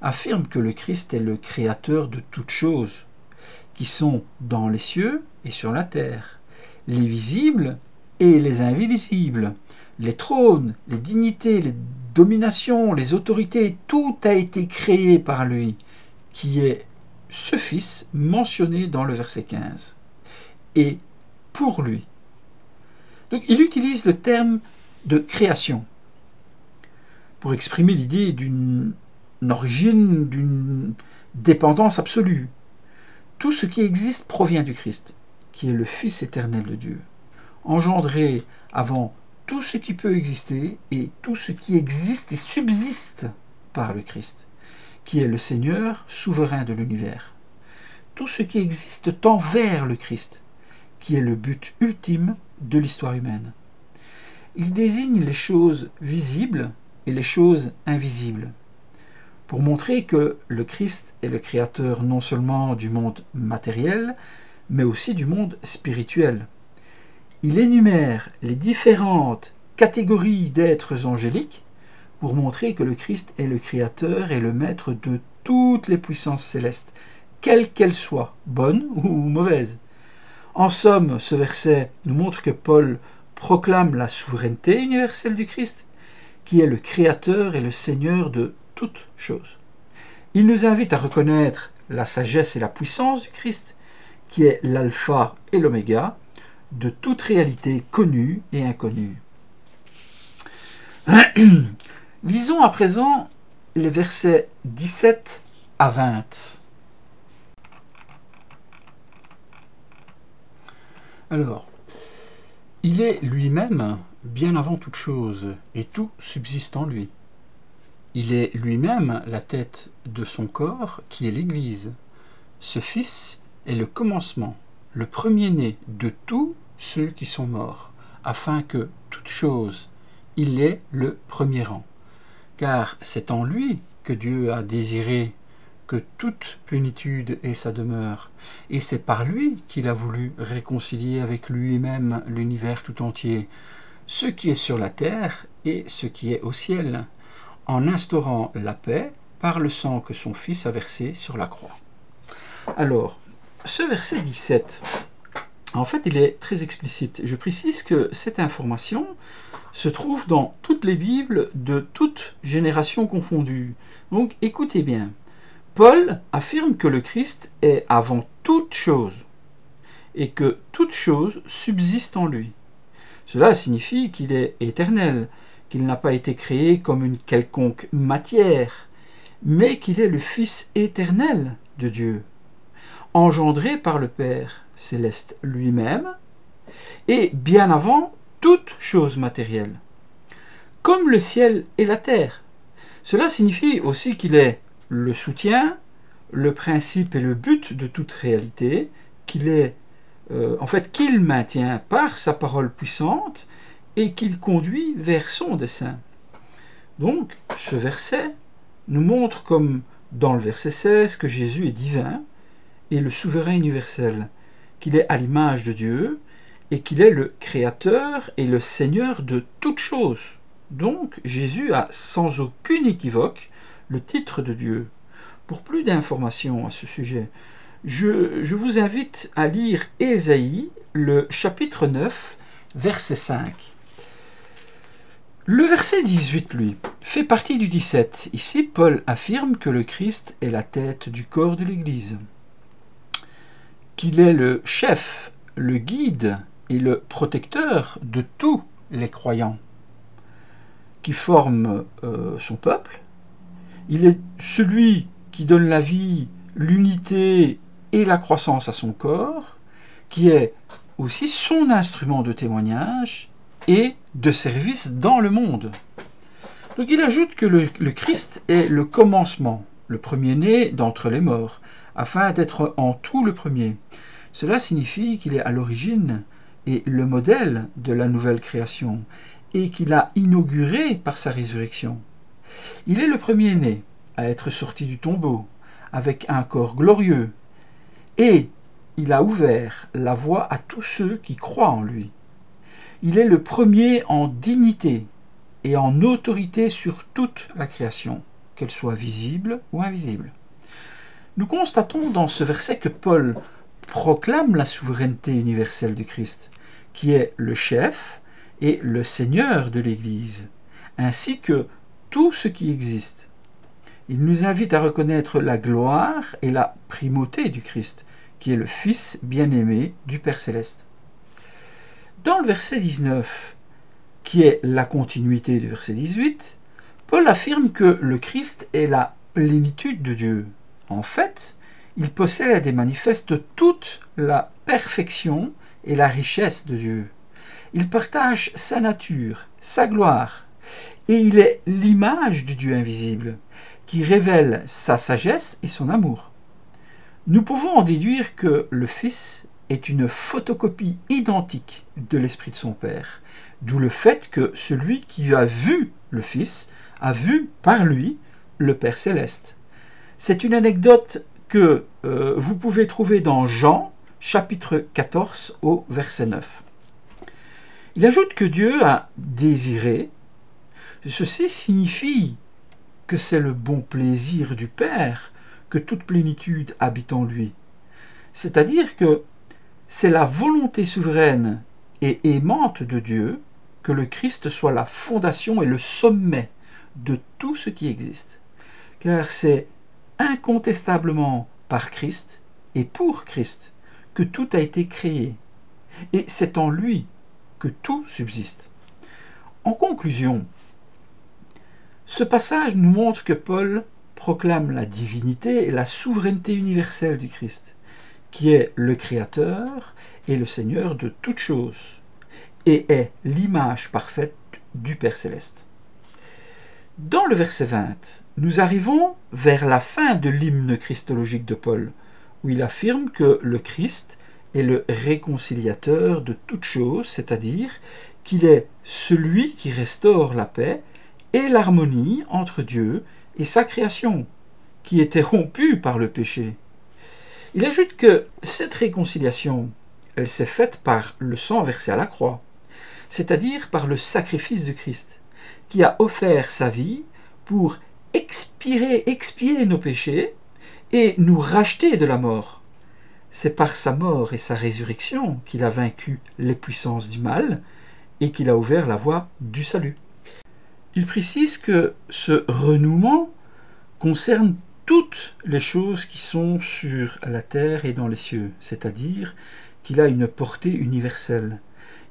affirme que le Christ est le créateur de toutes choses, qui sont dans les cieux et sur la terre, les visibles et les invisibles, les trônes, les dignités, les dominations, les autorités, tout a été créé par lui, qui est ce Fils mentionné dans le verset 15, et pour lui. Donc il utilise le terme de création pour exprimer l'idée d'une origine, d'une dépendance absolue. Tout ce qui existe provient du Christ, qui est le Fils éternel de Dieu, engendré avant tout ce qui peut exister et tout ce qui existe et subsiste par le Christ, qui est le Seigneur souverain de l'univers. Tout ce qui existe tend vers le Christ, qui est le but ultime de l'histoire humaine. Il désigne les choses visibles et les choses invisibles, pour montrer que le Christ est le créateur non seulement du monde matériel, mais aussi du monde spirituel. Il énumère les différentes catégories d'êtres angéliques pour montrer que le Christ est le créateur et le maître de toutes les puissances célestes, quelles qu'elles soient, bonnes ou mauvaises. En somme, ce verset nous montre que Paul proclame la souveraineté universelle du Christ, qui est le créateur et le Seigneur de toutes choses. Il nous invite à reconnaître la sagesse et la puissance du Christ, qui est l'alpha et l'oméga de toute réalité connue et inconnue. Lisons à présent les versets 17 à 20. Alors, il est lui-même bien avant toute chose, et tout subsiste en lui. Il est lui-même la tête de son corps, qui est l'Église. Ce Fils est le commencement, le premier-né de tous ceux qui sont morts, afin que toute chose, il est le premier rang. Car c'est en lui que Dieu a désiré que toute plénitude ait sa demeure, et c'est par lui qu'il a voulu réconcilier avec lui-même l'univers tout entier, ce qui est sur la terre et ce qui est au ciel, en instaurant la paix par le sang que son Fils a versé sur la croix. Alors, ce verset 17, en fait, il est très explicite. Je précise que cette information se trouve dans toutes les Bibles de toutes générations confondues. Donc, écoutez bien. Paul affirme que le Christ est avant toute chose et que toute chose subsiste en lui. Cela signifie qu'il est éternel, qu'il n'a pas été créé comme une quelconque matière, mais qu'il est le Fils éternel de Dieu, engendré par le Père céleste lui-même, et bien avant toute chose matérielle, comme le ciel et la terre. Cela signifie aussi qu'il est le soutien, le principe et le but de toute réalité, qu'il est qu'il maintient par sa parole puissante et qu'il conduit vers son dessein. Donc, ce verset nous montre, comme dans le verset 16, que Jésus est divin et le souverain universel, qu'il est à l'image de Dieu et qu'il est le Créateur et le Seigneur de toutes choses. Donc, Jésus a sans aucune équivoque le titre de Dieu. Pour plus d'informations à ce sujet, je vous invite à lire Ésaïe, le chapitre 9, verset 5. Le verset 18, lui, fait partie du 17. Ici, Paul affirme que le Christ est la tête du corps de l'Église, qu'il est le chef, le guide et le protecteur de tous les croyants qui forment son peuple. Il est celui qui donne la vie, l'unité et la croissance à son corps, qui est aussi son instrument de témoignage et de service dans le monde. Donc il ajoute que le Christ est le commencement, le premier-né d'entre les morts, afin d'être en tout le premier. Cela signifie qu'il est à l'origine et le modèle de la nouvelle création, et qu'il a inauguré par sa résurrection. Il est le premier-né à être sorti du tombeau, avec un corps glorieux, et il a ouvert la voie à tous ceux qui croient en lui. Il est le premier en dignité et en autorité sur toute la création, qu'elle soit visible ou invisible. Nous constatons dans ce verset que Paul proclame la souveraineté universelle du Christ, qui est le chef et le Seigneur de l'Église, ainsi que tout ce qui existe. Il nous invite à reconnaître la gloire et la primauté du Christ, qui est le Fils bien-aimé du Père Céleste. Dans le verset 19, qui est la continuité du verset 18, Paul affirme que le Christ est la plénitude de Dieu. En fait, il possède et manifeste toute la perfection et la richesse de Dieu. Il partage sa nature, sa gloire, et il est l'image du Dieu invisible, qui révèle sa sagesse et son amour. Nous pouvons en déduire que le Fils est une photocopie identique de l'Esprit de son Père, d'où le fait que celui qui a vu le Fils a vu par lui le Père Céleste. C'est une anecdote que vous pouvez trouver dans Jean, chapitre 14, au verset 9. Il ajoute que Dieu a désiré. Ceci signifie que c'est le bon plaisir du Père que toute plénitude habite en lui. C'est-à-dire que c'est la volonté souveraine et aimante de Dieu que le Christ soit la fondation et le sommet de tout ce qui existe. Car c'est incontestablement par Christ et pour Christ que tout a été créé. Et c'est en lui que tout subsiste. En conclusion, ce passage nous montre que Paul proclame la divinité et la souveraineté universelle du Christ, qui est le Créateur et le Seigneur de toutes choses, et est l'image parfaite du Père Céleste. Dans le verset 20, nous arrivons vers la fin de l'hymne christologique de Paul, où il affirme que le Christ est le réconciliateur de toutes choses, c'est-à-dire qu'il est celui qui restaure la paix et l'harmonie entre Dieu et sa création, qui était rompue par le péché. Il ajoute que cette réconciliation, elle s'est faite par le sang versé à la croix, c'est-à-dire par le sacrifice de Christ, qui a offert sa vie pour expier nos péchés et nous racheter de la mort. C'est par sa mort et sa résurrection qu'il a vaincu les puissances du mal et qu'il a ouvert la voie du salut. Il précise que ce renouement concerne toutes les choses qui sont sur la terre et dans les cieux, c'est-à-dire qu'il a une portée universelle.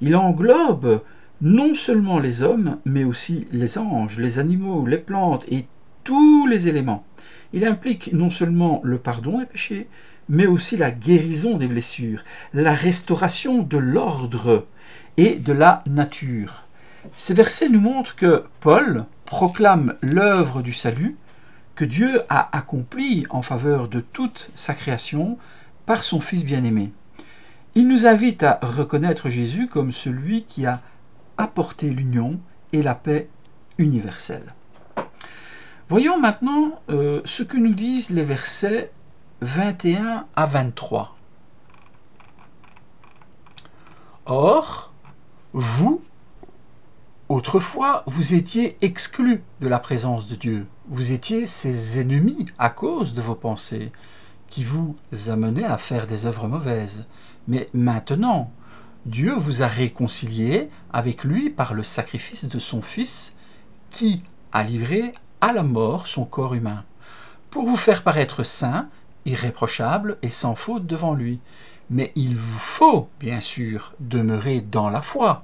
Il englobe non seulement les hommes, mais aussi les anges, les animaux, les plantes et tous les éléments. Il implique non seulement le pardon des péchés, mais aussi la guérison des blessures, la restauration de l'ordre et de la nature. Ces versets nous montrent que Paul proclame l'œuvre du salut que Dieu a accomplie en faveur de toute sa création par son Fils bien-aimé. Il nous invite à reconnaître Jésus comme celui qui a apporté l'union et la paix universelle. Voyons maintenant ce que nous disent les versets 21 à 23. Or, vous, autrefois, vous étiez exclus de la présence de Dieu. Vous étiez ses ennemis à cause de vos pensées, qui vous amenaient à faire des œuvres mauvaises. Mais maintenant, Dieu vous a réconciliés avec lui par le sacrifice de son Fils, qui a livré à la mort son corps humain, pour vous faire paraître saints, irréprochables et sans faute devant lui. Mais il vous faut, bien sûr, demeurer dans la foi,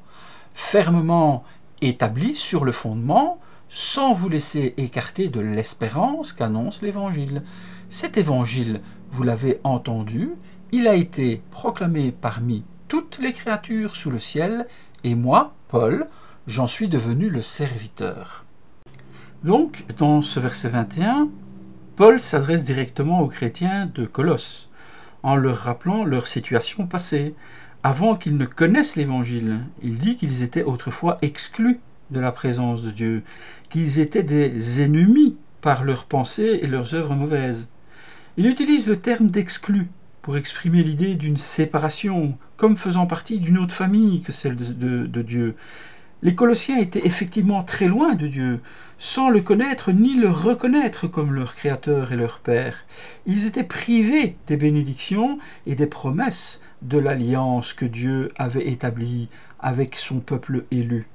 fermement établis sur le fondement, sans vous laisser écarter de l'espérance qu'annonce l'Évangile. Cet Évangile, vous l'avez entendu, il a été proclamé parmi toutes les créatures sous le ciel, et moi, Paul, j'en suis devenu le serviteur. Donc, dans ce verset 21, Paul s'adresse directement aux chrétiens de Colosse, en leur rappelant leur situation passée. Avant qu'ils ne connaissent l'Évangile, il dit qu'ils étaient autrefois exclus de la présence de Dieu, qu'ils étaient des ennemis par leurs pensées et leurs œuvres mauvaises. Il utilise le terme d'exclus pour exprimer l'idée d'une séparation, comme faisant partie d'une autre famille que celle de Dieu. Les Colossiens étaient effectivement très loin de Dieu, sans le connaître ni le reconnaître comme leur Créateur et leur Père. Ils étaient privés des bénédictions et des promesses de l'alliance que Dieu avait établie avec son peuple élu.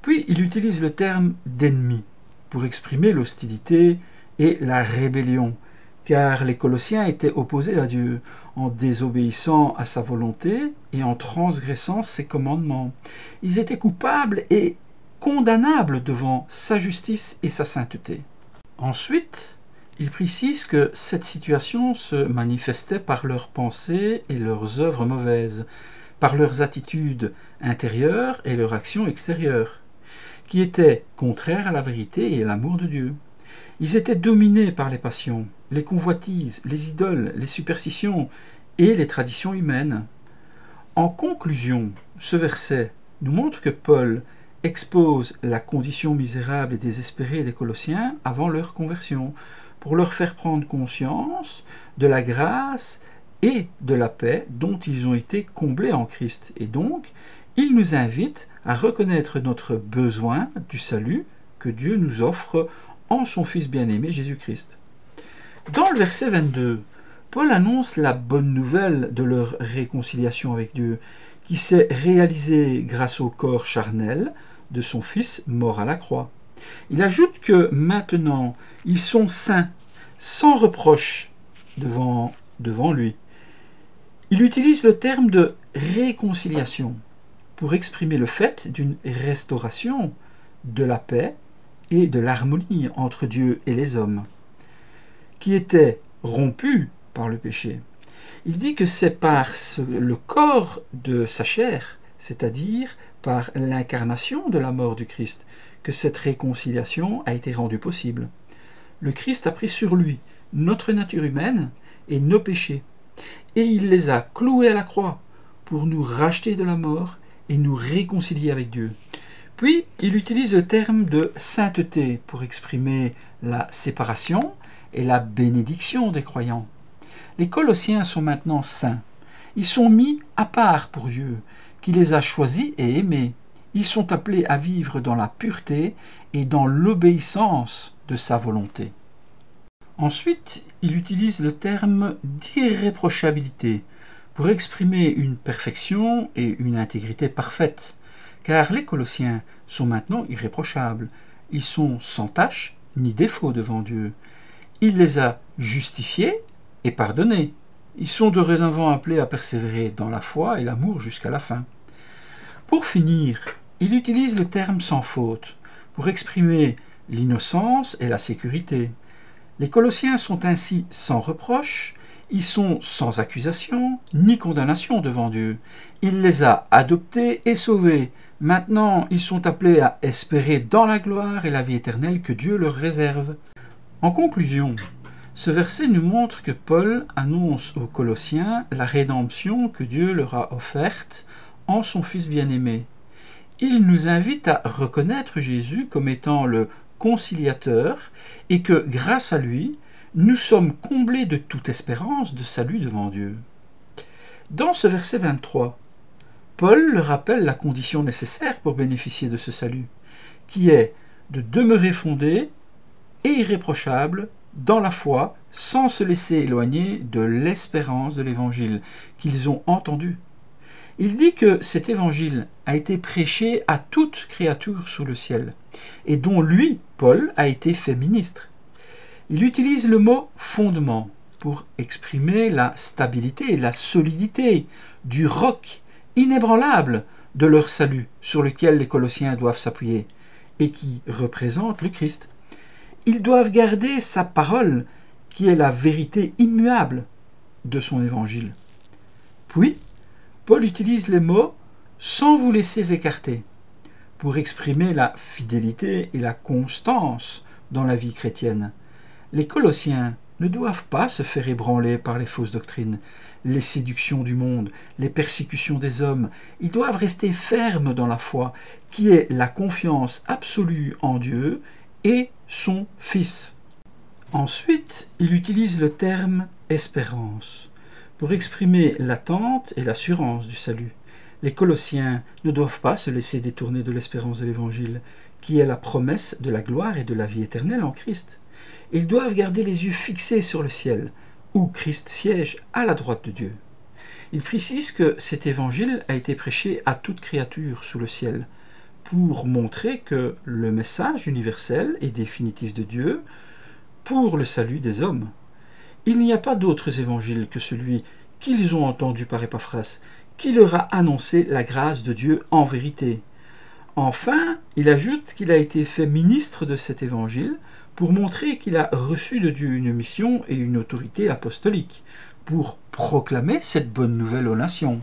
Puis il utilise le terme d'ennemi pour exprimer l'hostilité et la rébellion, car les Colossiens étaient opposés à Dieu en désobéissant à sa volonté et en transgressant ses commandements. Ils étaient coupables et condamnables devant sa justice et sa sainteté. Ensuite, il précise que cette situation se manifestait par leurs pensées et leurs œuvres mauvaises, par leurs attitudes intérieures et leurs actions extérieures, qui étaient contraires à la vérité et à l'amour de Dieu. Ils étaient dominés par les passions, les convoitises, les idoles, les superstitions et les traditions humaines. En conclusion, ce verset nous montre que Paul expose la condition misérable et désespérée des Colossiens avant leur conversion, pour leur faire prendre conscience de la grâce et de la paix dont ils ont été comblés en Christ. Et donc, il nous invite à reconnaître notre besoin du salut que Dieu nous offre en son Fils bien-aimé Jésus-Christ. Dans le verset 22, Paul annonce la bonne nouvelle de leur réconciliation avec Dieu, qui s'est réalisée grâce au corps charnel de son Fils mort à la croix. Il ajoute que maintenant, ils sont saints, sans reproche devant lui. Il utilise le terme de réconciliation pour exprimer le fait d'une restauration de la paix et de l'harmonie entre Dieu et les hommes, qui étaient rompus par le péché. Il dit que c'est par le corps de sa chair, c'est-à-dire par l'incarnation de la mort du Christ, que cette réconciliation a été rendue possible. Le Christ a pris sur lui notre nature humaine et nos péchés, et il les a cloués à la croix pour nous racheter de la mort et nous réconcilier avec Dieu. Puis, il utilise le terme de sainteté pour exprimer la séparation et la bénédiction des croyants. Les Colossiens sont maintenant saints. Ils sont mis à part pour Dieu, qui les a choisis et aimés. Ils sont appelés à vivre dans la pureté et dans l'obéissance de sa volonté. Ensuite, il utilise le terme d'irréprochabilité pour exprimer une perfection et une intégrité parfaite, car les Colossiens sont maintenant irréprochables. Ils sont sans tache ni défaut devant Dieu. Il les a justifiés et pardonnés. Ils sont dorénavant appelés à persévérer dans la foi et l'amour jusqu'à la fin. Pour finir, il utilise le terme sans faute pour exprimer l'innocence et la sécurité. Les Colossiens sont ainsi sans reproche, ils sont sans accusation ni condamnation devant Dieu. Il les a adoptés et sauvés. Maintenant, ils sont appelés à espérer dans la gloire et la vie éternelle que Dieu leur réserve. En conclusion, ce verset nous montre que Paul annonce aux Colossiens la rédemption que Dieu leur a offerte en son Fils bien-aimé. Il nous invite à reconnaître Jésus comme étant le conciliateur et que, grâce à lui, nous sommes comblés de toute espérance de salut devant Dieu. Dans ce verset 23, Paul leur rappelle la condition nécessaire pour bénéficier de ce salut, qui est de demeurer fondé et irréprochable dans la foi, sans se laisser éloigner de l'espérance de l'évangile qu'ils ont entendu. Il dit que cet évangile a été prêché à toute créature sous le ciel, et dont lui, Paul, a été fait ministre. Il utilise le mot « fondement » pour exprimer la stabilité et la solidité du roc inébranlable de leur salut sur lequel les Colossiens doivent s'appuyer, et qui représente le Christ. Ils doivent garder sa parole, qui est la vérité immuable de son évangile. Puis, Paul utilise les mots « sans vous laisser écarter » pour exprimer la fidélité et la constance dans la vie chrétienne. Les Colossiens ne doivent pas se faire ébranler par les fausses doctrines, les séductions du monde, les persécutions des hommes. Ils doivent rester fermes dans la foi, qui est la confiance absolue en Dieu et son Fils. Ensuite, il utilise le terme « espérance » pour exprimer l'attente et l'assurance du salut. Les Colossiens ne doivent pas se laisser détourner de l'espérance de l'Évangile, qui est la promesse de la gloire et de la vie éternelle en Christ. Ils doivent garder les yeux fixés sur le ciel, où Christ siège à la droite de Dieu. Il précise que cet évangile a été prêché à toute créature sous le ciel, pour montrer que le message universel et définitif de Dieu pour le salut des hommes. Il n'y a pas d'autres évangiles que celui qu'ils ont entendu par Épaphras, qui leur a annoncé la grâce de Dieu en vérité. Enfin, il ajoute qu'il a été fait ministre de cet évangile pour montrer qu'il a reçu de Dieu une mission et une autorité apostolique pour proclamer cette bonne nouvelle aux nations.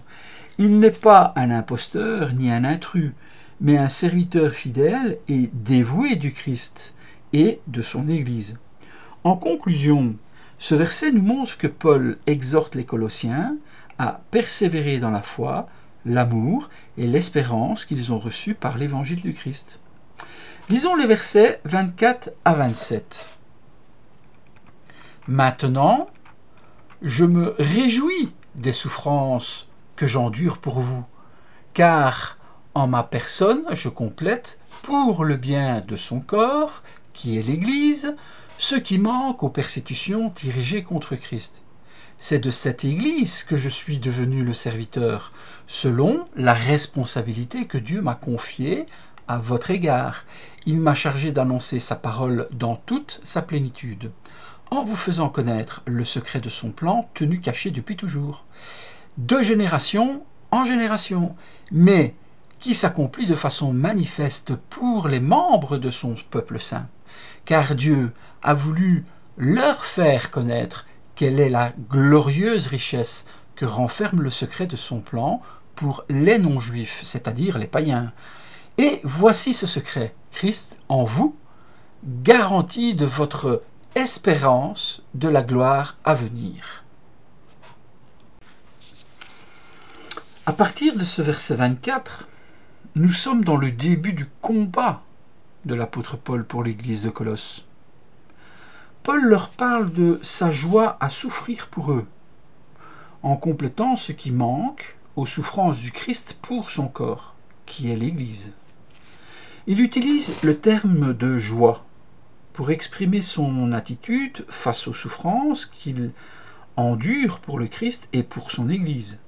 Il n'est pas un imposteur ni un intrus, mais un serviteur fidèle et dévoué du Christ et de son Église. En conclusion, ce verset nous montre que Paul exhorte les Colossiens à persévérer dans la foi, l'amour et l'espérance qu'ils ont reçus par l'évangile du Christ. Lisons les versets 24 à 27. Maintenant, je me réjouis des souffrances que j'endure pour vous, car en ma personne, je complète, pour le bien de son corps, qui est l'Église, ce qui manque aux persécutions dirigées contre Christ. C'est de cette Église que je suis devenu le serviteur, selon la responsabilité que Dieu m'a confiée à votre égard. Il m'a chargé d'annoncer sa parole dans toute sa plénitude, en vous faisant connaître le secret de son plan tenu caché depuis toujours, de génération en génération, mais qui s'accomplit de façon manifeste pour les membres de son peuple saint. Car Dieu a voulu leur faire connaître quelle est la glorieuse richesse que renferme le secret de son plan pour les non-juifs, c'est-à-dire les païens. Et voici ce secret, Christ en vous, garantie de votre espérance de la gloire à venir. À partir de ce verset 24, nous sommes dans le début du combat de l'apôtre Paul pour l'église de Colosse. Paul leur parle de sa joie à souffrir pour eux, en complétant ce qui manque aux souffrances du Christ pour son corps, qui est l'Église. Il utilise le terme de joie pour exprimer son attitude face aux souffrances qu'il endure pour le Christ et pour son Église.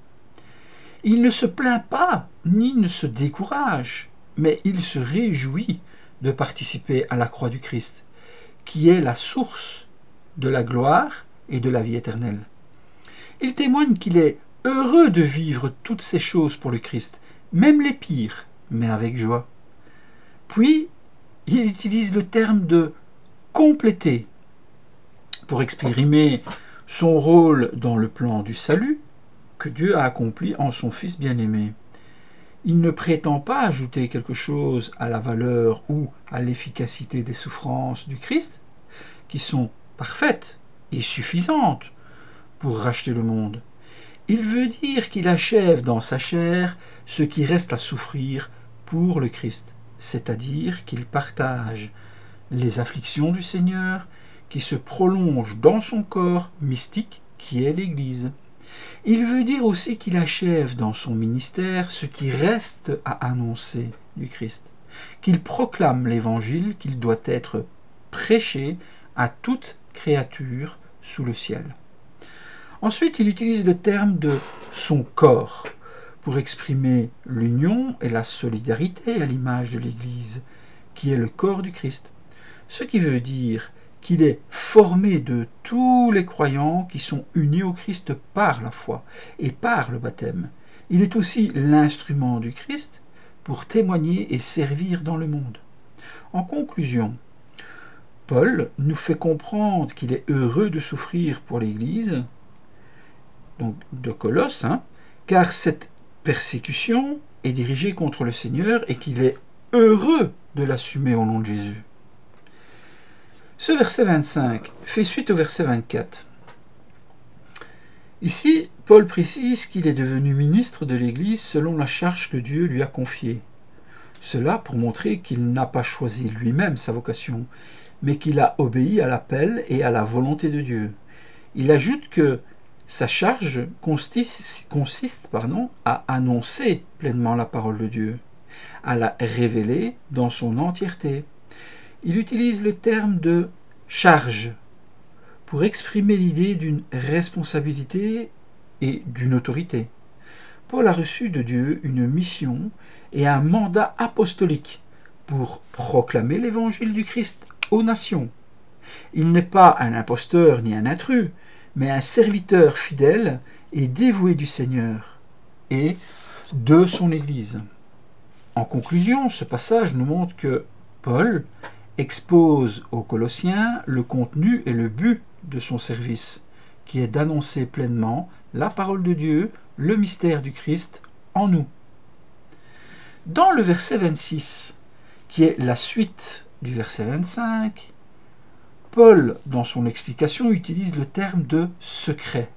Il ne se plaint pas ni ne se décourage, mais il se réjouit de participer à la croix du Christ, qui est la source de la gloire et de la vie éternelle. Il témoigne qu'il est heureux de vivre toutes ces choses pour le Christ, même les pires, mais avec joie. Puis, il utilise le terme de « compléter » pour exprimer son rôle dans le plan du salut que Dieu a accompli en son Fils bien-aimé. Il ne prétend pas ajouter quelque chose à la valeur ou à l'efficacité des souffrances du Christ, qui sont parfaites et suffisantes pour racheter le monde. Il veut dire qu'il achève dans sa chair ce qui reste à souffrir pour le Christ, c'est-à-dire qu'il partage les afflictions du Seigneur qui se prolongent dans son corps mystique qui est l'Église. Il veut dire aussi qu'il achève dans son ministère ce qui reste à annoncer du Christ, qu'il proclame l'Évangile qu'il doit être prêché à toute créature sous le ciel. Ensuite, il utilise le terme de son corps pour exprimer l'union et la solidarité à l'image de l'Église, qui est le corps du Christ. Ce qui veut dire qu'il est formé de tous les croyants qui sont unis au Christ par la foi et par le baptême. Il est aussi l'instrument du Christ pour témoigner et servir dans le monde. En conclusion, Paul nous fait comprendre qu'il est heureux de souffrir pour l'Église, donc de Colosse, car cette persécution est dirigée contre le Seigneur et qu'il est heureux de l'assumer au nom de Jésus. Ce verset 25 fait suite au verset 24. Ici, Paul précise qu'il est devenu ministre de l'Église selon la charge que Dieu lui a confiée. Cela pour montrer qu'il n'a pas choisi lui-même sa vocation, mais qu'il a obéi à l'appel et à la volonté de Dieu. Il ajoute que sa charge consiste à annoncer pleinement la parole de Dieu, à la révéler dans son entièreté. Il utilise le terme de charge pour exprimer l'idée d'une responsabilité et d'une autorité. Paul a reçu de Dieu une mission et un mandat apostolique pour proclamer l'évangile du Christ aux nations. Il n'est pas un imposteur ni un intrus, mais un serviteur fidèle et dévoué du Seigneur et de son Église. En conclusion, ce passage nous montre que Paul expose aux Colossiens le contenu et le but de son service, qui est d'annoncer pleinement la parole de Dieu, le mystère du Christ en nous. Dans le verset 26, qui est la suite du verset 25, Paul, dans son explication, utilise le terme de secret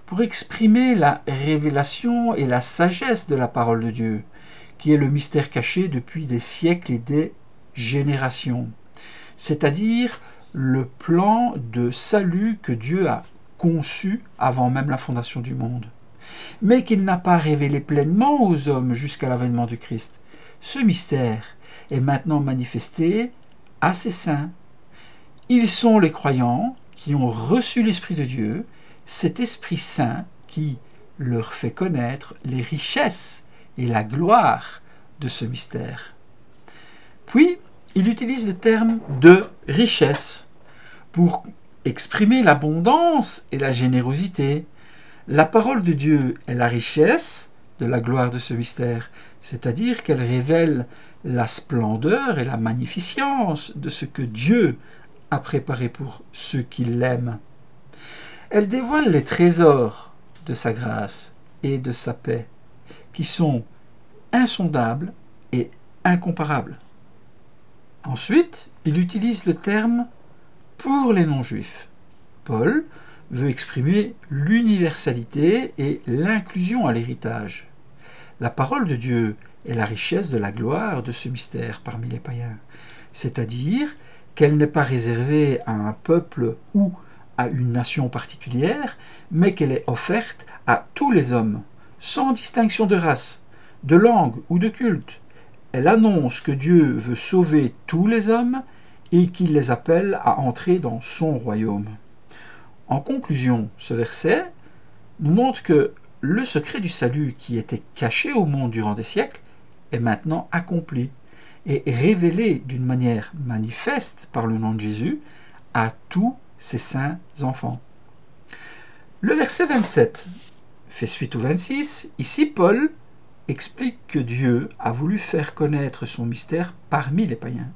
pour exprimer la révélation et la sagesse de la parole de Dieu, qui est le mystère caché depuis des siècles et des générations, c'est-à-dire le plan de salut que Dieu a conçu avant même la fondation du monde, mais qu'il n'a pas révélé pleinement aux hommes jusqu'à l'avènement du Christ. Ce mystère est maintenant manifesté à ses saints. Ils sont les croyants qui ont reçu l'Esprit de Dieu, cet Esprit Saint qui leur fait connaître les richesses et la gloire de ce mystère. Puis, il utilise le terme de richesse pour exprimer l'abondance et la générosité. La parole de Dieu est la richesse de la gloire de ce mystère, c'est-à-dire qu'elle révèle la splendeur et la magnificence de ce que Dieu a préparé pour ceux qui l'aiment. Elle dévoile les trésors de sa grâce et de sa paix, qui sont insondables et incomparables. Ensuite, il utilise le terme « pour les non-juifs ». Paul veut exprimer l'universalité et l'inclusion à l'héritage. La parole de Dieu est la richesse de la gloire de ce mystère parmi les païens, c'est-à-dire qu'elle n'est pas réservée à un peuple ou à une nation particulière, mais qu'elle est offerte à tous les hommes, sans distinction de race, de langue ou de culte. Elle annonce que Dieu veut sauver tous les hommes et qu'il les appelle à entrer dans son royaume. En conclusion, ce verset nous montre que le secret du salut qui était caché au monde durant des siècles est maintenant accompli et révélé d'une manière manifeste par le nom de Jésus à tous ses saints enfants. Le verset 27 fait suite au 26. Ici, Paul explique que Dieu a voulu faire connaître son mystère parmi les païens.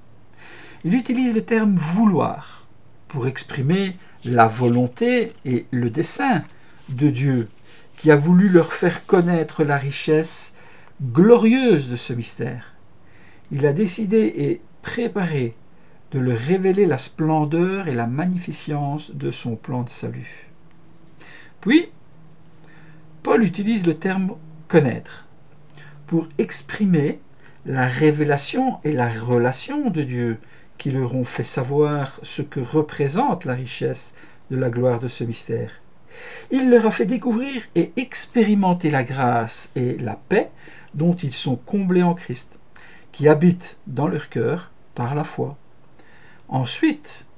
Il utilise le terme « vouloir » pour exprimer la volonté et le dessein de Dieu qui a voulu leur faire connaître la richesse glorieuse de ce mystère. Il a décidé et préparé de leur révéler la splendeur et la magnificence de son plan de salut. Puis, Paul utilise le terme « connaître » pour exprimer la révélation et la relation de Dieu qui leur ont fait savoir ce que représente la richesse de la gloire de ce mystère. Il leur a fait découvrir et expérimenter la grâce et la paix dont ils sont comblés en Christ, qui habitent dans leur cœur par la foi. Ensuite,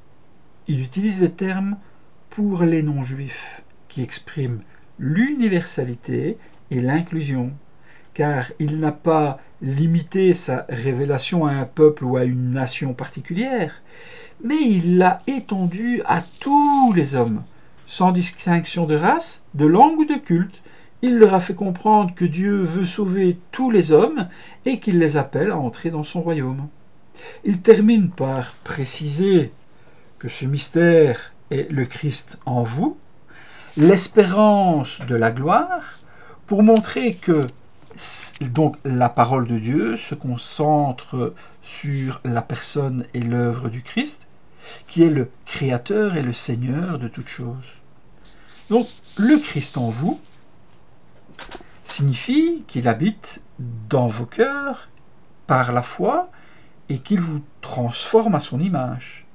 il utilise le terme « pour les non-juifs » qui exprime l'universalité et l'inclusion, car il n'a pas limité sa révélation à un peuple ou à une nation particulière, mais il l'a étendue à tous les hommes, sans distinction de race, de langue ou de culte. Il leur a fait comprendre que Dieu veut sauver tous les hommes et qu'il les appelle à entrer dans son royaume. Il termine par préciser que ce mystère est le Christ en vous, l'espérance de la gloire, pour montrer que donc la parole de Dieu se concentre sur la personne et l'œuvre du Christ, qui est le Créateur et le Seigneur de toutes choses. Donc, le Christ en vous signifie qu'il habite dans vos cœurs par la foi et qu'il vous transforme à son image.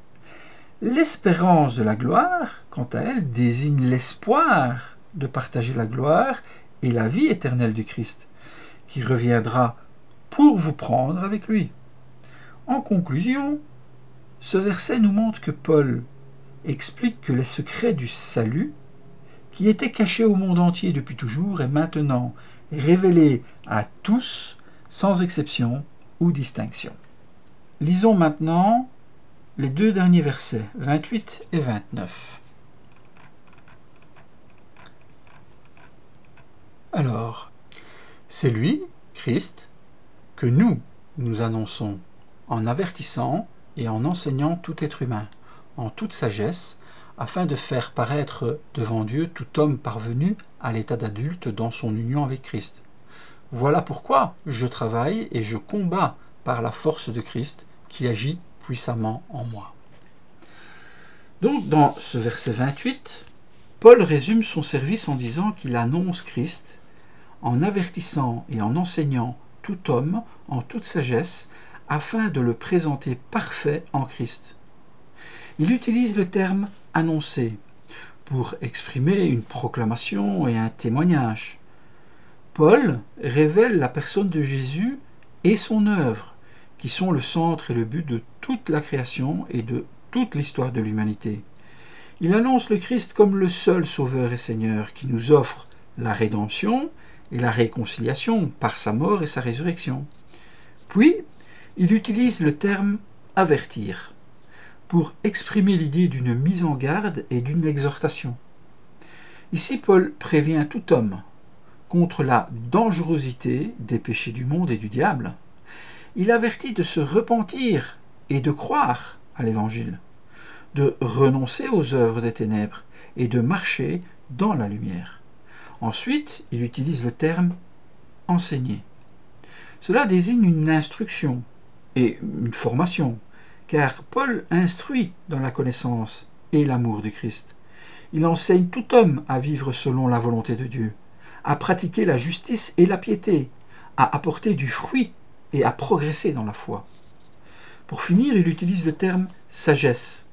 L'espérance de la gloire, quant à elle, désigne l'espoir de partager la gloire et la vie éternelle du Christ, qui reviendra pour vous prendre avec lui. En conclusion, ce verset nous montre que Paul explique que les secrets du salut, qui étaient cachés au monde entier depuis toujours, est maintenant révélé à tous, sans exception ou distinction. Lisons maintenant les deux derniers versets, 28 et 29. Alors, c'est lui, Christ, que nous annonçons en avertissant et en enseignant tout être humain, en toute sagesse, afin de faire paraître devant Dieu tout homme parvenu à l'état d'adulte dans son union avec Christ. Voilà pourquoi je travaille et je combats par la force de Christ qui agit puissamment en moi. Donc, dans ce verset 28, Paul résume son service en disant qu'il annonce Christ en avertissant et en enseignant tout homme en toute sagesse afin de le présenter parfait en Christ. Il utilise le terme « annoncer » pour exprimer une proclamation et un témoignage. Paul révèle la personne de Jésus et son œuvre, qui sont le centre et le but de toute la création et de toute l'histoire de l'humanité. Il annonce le Christ comme le seul Sauveur et Seigneur qui nous offre la rédemption et la réconciliation par sa mort et sa résurrection. Puis, il utilise le terme « avertir » pour exprimer l'idée d'une mise en garde et d'une exhortation. Ici, Paul prévient tout homme contre la dangerosité des péchés du monde et du diable. Il avertit de se repentir et de croire à l'Évangile, de renoncer aux œuvres des ténèbres et de marcher dans la lumière. Ensuite, il utilise le terme « enseigner ». Cela désigne une instruction et une formation, car Paul instruit dans la connaissance et l'amour du Christ. Il enseigne tout homme à vivre selon la volonté de Dieu, à pratiquer la justice et la piété, à apporter du fruit et à progresser dans la foi. Pour finir, il utilise le terme « sagesse »,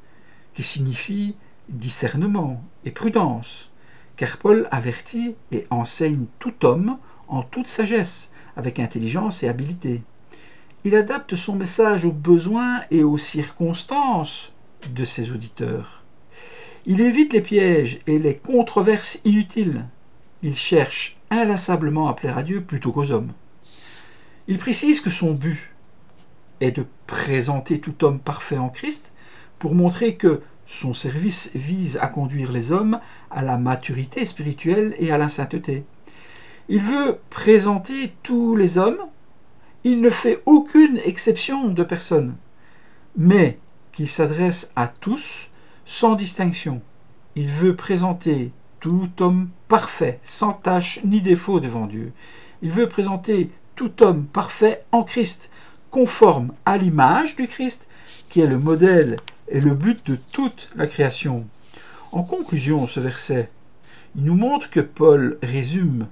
qui signifie discernement et prudence, car Paul avertit et enseigne tout homme en toute sagesse, avec intelligence et habileté. Il adapte son message aux besoins et aux circonstances de ses auditeurs. Il évite les pièges et les controverses inutiles. Il cherche inlassablement à plaire à Dieu plutôt qu'aux hommes. Il précise que son but est de présenter tout homme parfait en Christ pour montrer que son service vise à conduire les hommes à la maturité spirituelle et à la sainteté. Il veut présenter tous les hommes. Il ne fait aucune exception de personne, mais qu'il s'adresse à tous sans distinction. Il veut présenter tout homme parfait, sans tache ni défaut devant Dieu. Il veut présenter tout homme parfait en Christ, conforme à l'image du Christ, qui est le modèle et le but de toute la création. En conclusion, ce verset, il nous montre que Paul résume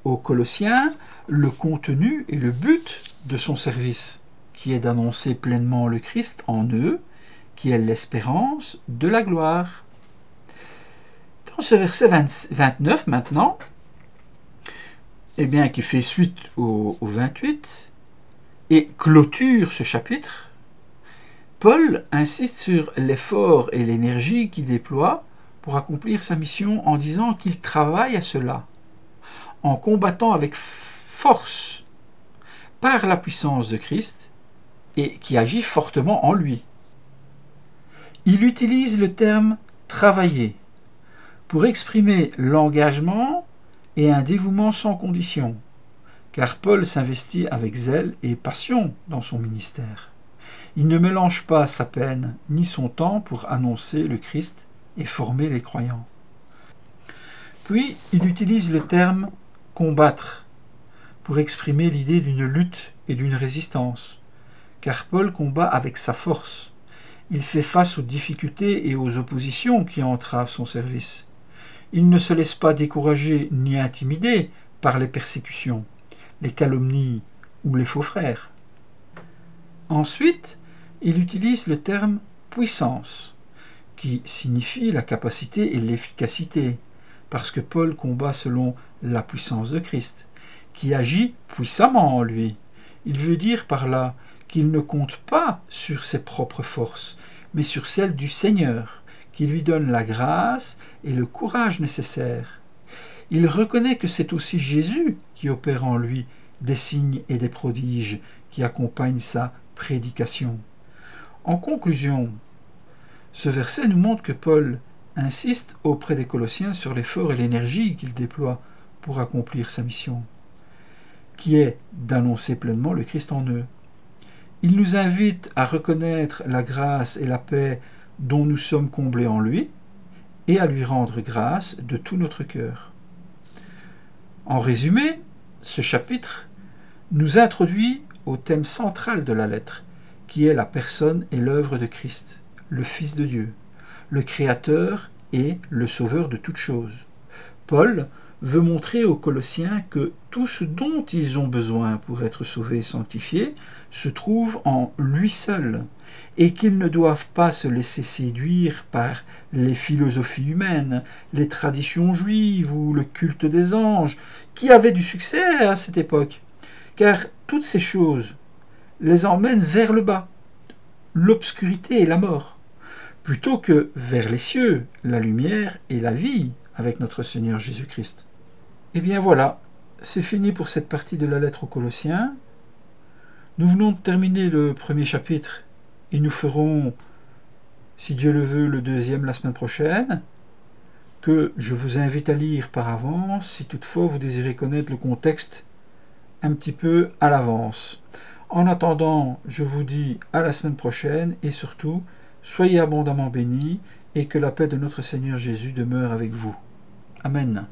aux Colossiens le contenu et le but de son service. qui est d'annoncer pleinement le Christ en eux, qui est l'espérance de la gloire. Dans ce verset 29 maintenant, qui fait suite au 28 et clôture ce chapitre, Paul insiste sur l'effort et l'énergie qu'il déploie pour accomplir sa mission en disant qu'il travaille à cela, en combattant avec force par la puissance de Christ et qui agit fortement en lui. Il utilise le terme « travailler » pour exprimer l'engagement et un dévouement sans condition, car Paul s'investit avec zèle et passion dans son ministère. Il ne mélange pas sa peine ni son temps pour annoncer le Christ et former les croyants. Puis, il utilise le terme « combattre » pour exprimer l'idée d'une lutte et d'une résistance, car Paul combat avec sa force. Il fait face aux difficultés et aux oppositions qui entravent son service. Il ne se laisse pas décourager ni intimider par les persécutions, les calomnies ou les faux frères. Ensuite, il utilise le terme « puissance », qui signifie la capacité et l'efficacité, parce que Paul combat selon la puissance de Christ, qui agit puissamment en lui. Il veut dire par là qu'il ne compte pas sur ses propres forces, mais sur celles du Seigneur, qui lui donne la grâce et le courage nécessaires. Il reconnaît que c'est aussi Jésus qui opère en lui des signes et des prodiges qui accompagnent sa prédication. En conclusion, ce verset nous montre que Paul insiste auprès des Colossiens sur l'effort et l'énergie qu'il déploie pour accomplir sa mission, qui est d'annoncer pleinement le Christ en eux. Il nous invite à reconnaître la grâce et la paix dont nous sommes comblés en lui et à lui rendre grâce de tout notre cœur. En résumé, ce chapitre nous introduit au thème central de la lettre, qui est la personne et l'œuvre de Christ, le Fils de Dieu, le Créateur et le Sauveur de toutes choses. Paul veut montrer aux Colossiens que tout ce dont ils ont besoin pour être sauvés et sanctifiés se trouve en lui seul, et qu'ils ne doivent pas se laisser séduire par les philosophies humaines, les traditions juives ou le culte des anges, qui avaient du succès à cette époque, car toutes ces choses les emmènent vers le bas, l'obscurité et la mort, plutôt que vers les cieux, la lumière et la vie avec notre Seigneur Jésus-Christ. Et bien voilà, c'est fini pour cette partie de la lettre aux Colossiens. Nous venons de terminer le premier chapitre et nous ferons, si Dieu le veut, le deuxième la semaine prochaine, que je vous invite à lire par avance si toutefois vous désirez connaître le contexte un petit peu à l'avance. En attendant, je vous dis à la semaine prochaine et surtout, soyez abondamment bénis et que la paix de notre Seigneur Jésus demeure avec vous. Amen.